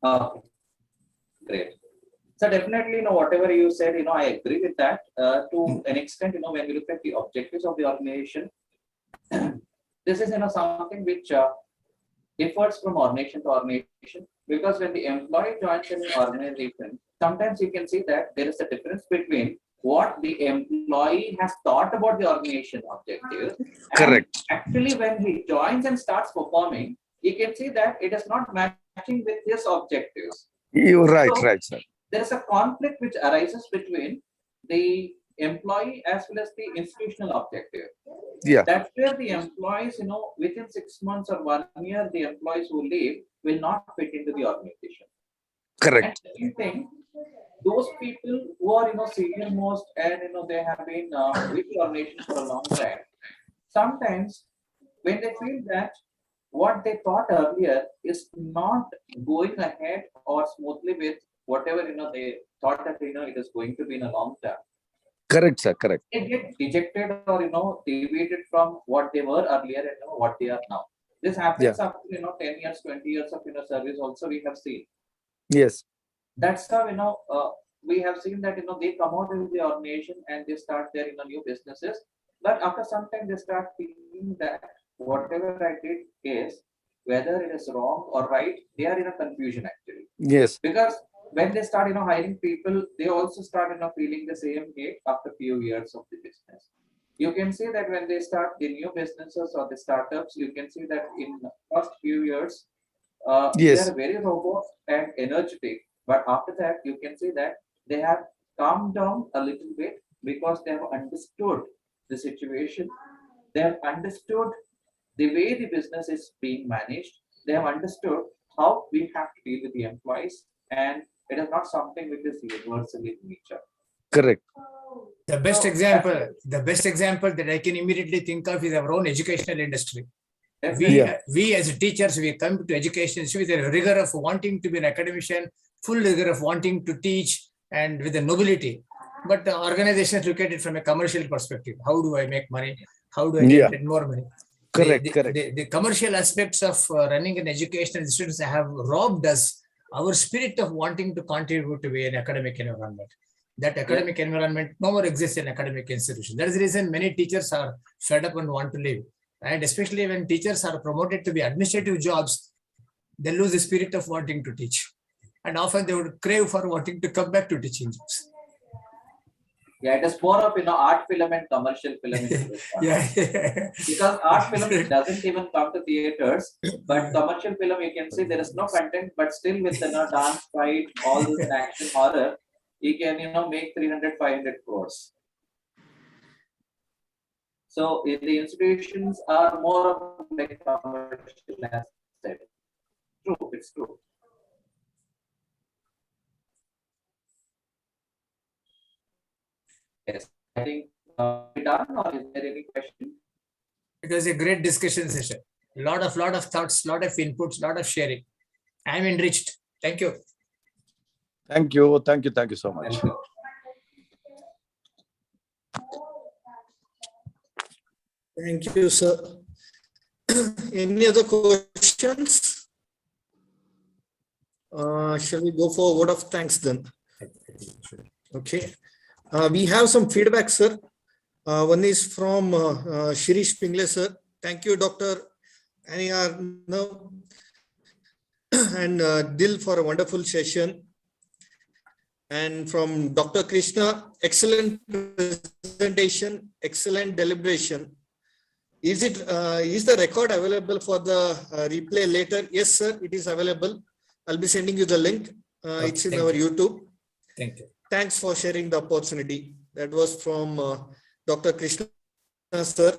Okay. Great. So definitely, whatever you said, I agree with that to an extent. When we look at the objectives of the organization, this is something which differs from organization to organization, because when the employee joins an organization, sometimes you can see that there is a difference between what the employee has thought about the organization objective. Correct. Actually, when he joins and starts performing, you can see that it is not matching with his objectives. You're right, So, right, sir. there is a conflict which arises between the employee as well as the institutional objective. Yeah. That's where the employees, within 6 months or 1 year, the employees who leave will not fit into the organization. Correct. And second thing, those people who are, senior most and, they have been with the organization for a long time, sometimes when they feel that what they thought earlier is not going ahead or smoothly with whatever, they thought that, it is going to be in a long term. Correct, sir. Correct. They get dejected or, deviated from what they were earlier and what they are now. This happens after, 10 years, 20 years of, service also we have seen. Yes. That's how, we have seen that, they come out of the organization and they start their, new businesses. But after some time, they start thinking that whatever I did is, whether it is wrong or right, they are in a confusion actually. Yes. Because when they start, hiring people, they also start, feeling the same hate after few years of the business. You can see that when they start the new businesses or the startups, you can see that in the first few years, Yes. they are very robust and energetic. But after that, you can see that they have calmed down a little bit because they have understood the situation. They have understood the way the business is being managed. They have understood how we have to deal with the employees, and it is not something which is universal in nature. Correct. The best example that I can immediately think of is our own educational industry. We as teachers, we come to education with a rigor of wanting to be an academician, full rigor of wanting to teach, and with a nobility. But the organizations look at it from a commercial perspective. How do I make money? How do I get more money? Correct. The commercial aspects of running an educational institution have robbed us our spirit of wanting to contribute to an academic environment. That academic environment no more exists in academic institutions. That is the reason many teachers are fed up and want to leave. And especially when teachers are promoted to be administrative jobs, they lose the spirit of wanting to teach. And often they would crave for wanting to come back to teaching jobs. Yeah, it is more of art film and commercial film. Because art film doesn't even come to theaters, but commercial film, you can see there is no content, but still with dance, fight, all this action, horror, you can make 300-500 crores. So the institutions are more of like commercial asset. True, it's true. Yes, I think we're done, or is there any question? It was a great discussion session. Lot of thoughts, lot of inputs, lot of sharing. I am enriched. Thank you. Thank you. Thank you. Thank you so much. Thank you. Thank you, sir. Any other questions? Shall we go for a word of thanks then? Okay. We have some feedback, sir. One is from Shirish Pingle, sir. Thank you, Dr. Aniyar and Dil for a wonderful session. And from Dr. Krishna, excellent presentation, excellent deliberation. Is the record available for the replay later? Yes, sir, it is available. I'll be sending you the link. It's in our YouTube. Thank you. Thanks for sharing the opportunity. That was from Dr. Krishna, sir.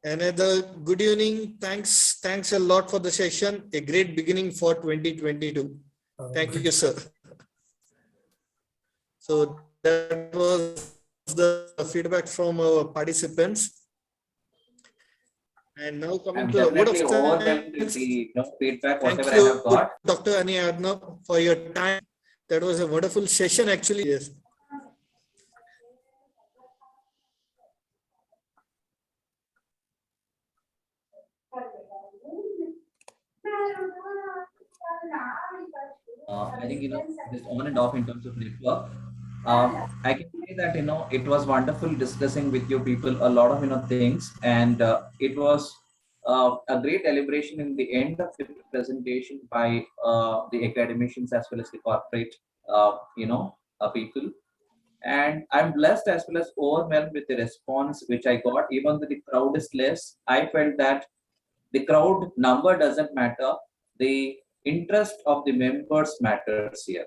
Another good evening. Thanks a lot for the session. A great beginning for 2022. Thank you, sir. So that was the feedback from our participants. And now coming to the word of overwhelmed with the feedback, Thank whatever you, I have got. Dr. Aniyar, for your time. That was a wonderful session, actually. Yes. I think, just on and off in terms of network. I can say that, it was wonderful discussing with you people a lot of, things, and it was a great deliberation in the end of the presentation by the academicians as well as the corporate, people. And I'm blessed as well as overwhelmed with the response which I got. Even though the crowd is less, I felt that the crowd number doesn't matter. The interest of the members matters here.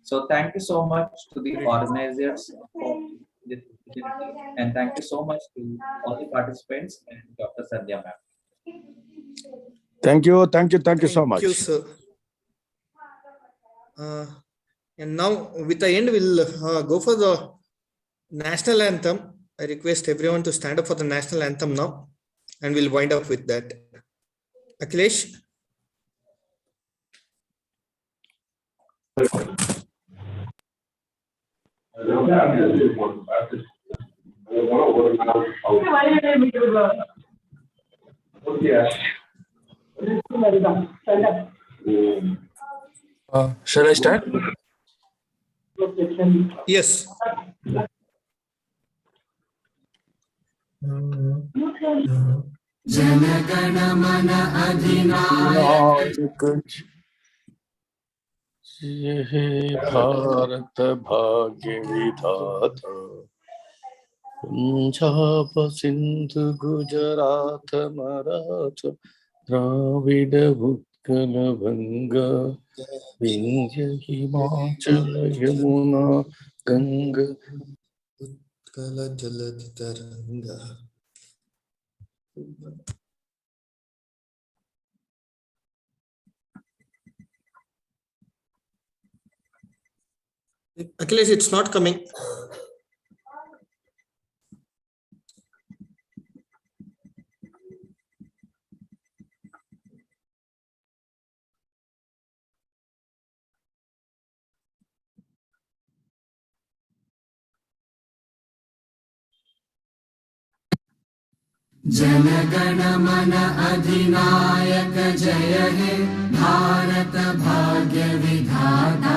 So thank you so much to the organizers for this opportunity, and thank you so much to all the participants and Dr. Sandhya ma'am. Thank you so much. Thank you, sir. And now, with the end, we'll go for the national anthem. I request everyone to stand up for the national anthem now, and we'll wind up with that. Akhilesh. Shall I start? Yes. Janaganamana Adhinayaka Jai Bharat Bhagya Vidhata Punjab Sindhu Gujarat Maratha Dravida Utkala Vanga Vindhya Himachala Yamuna Ganga Utkala Jaladhi Taranga. Akhilesh, it's not coming. जनगणमन अधिनायक जय हे भारत भाग्य विधाता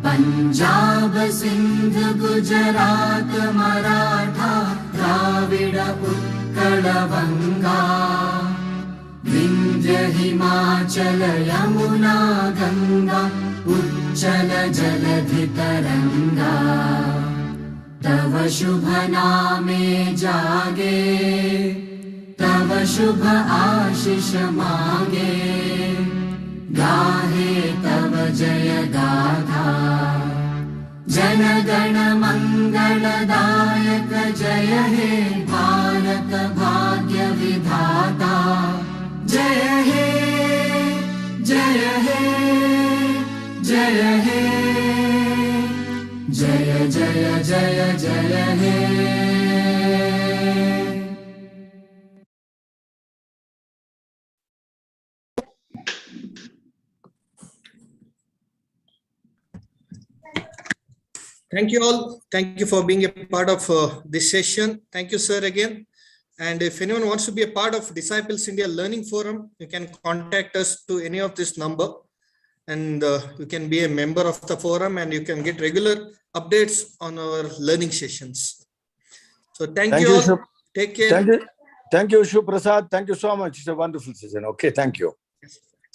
पंजाब सिंध गुजरात मराठा द्राविड उत्कल बंगा विंध्य हिमाचल यमुना गंगा उच्चल जलधि तरंगा तव शुभ नामे जागे तव शुभ आशीष मांगे गाहे तव जय गाथा जन गण मंगलदायक जय हे भारत भाग्य विधाता जय हे जय हे जय हे जय जय जय जय हे Thank you all. Thank you for being a part of this session. Thank you, sir, again. And if anyone wants to be a part of Disciples India Learning Forum, you can contact us to any of this number, and you can be a member of the forum and you can get regular updates on our learning sessions. So thank you all. Shub. Take care. Thank you, Shub Prasad. Thank you so much. It's a wonderful session. Okay, thank you.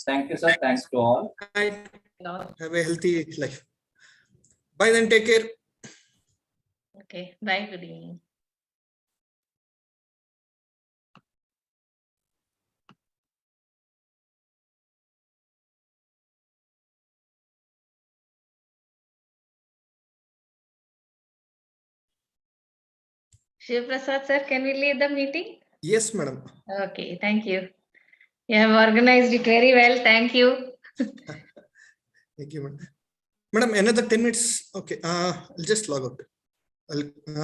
Thank you, sir. Thanks to all. Have a healthy life. Bye then. Take care. Okay, bye, good evening. Shiv Prasad sir, can we leave the meeting? Yes, madam. Okay, thank you. You have organized it very well. Thank you. Thank you, madam. Madam, another 10 minutes. Okay, I'll just log out.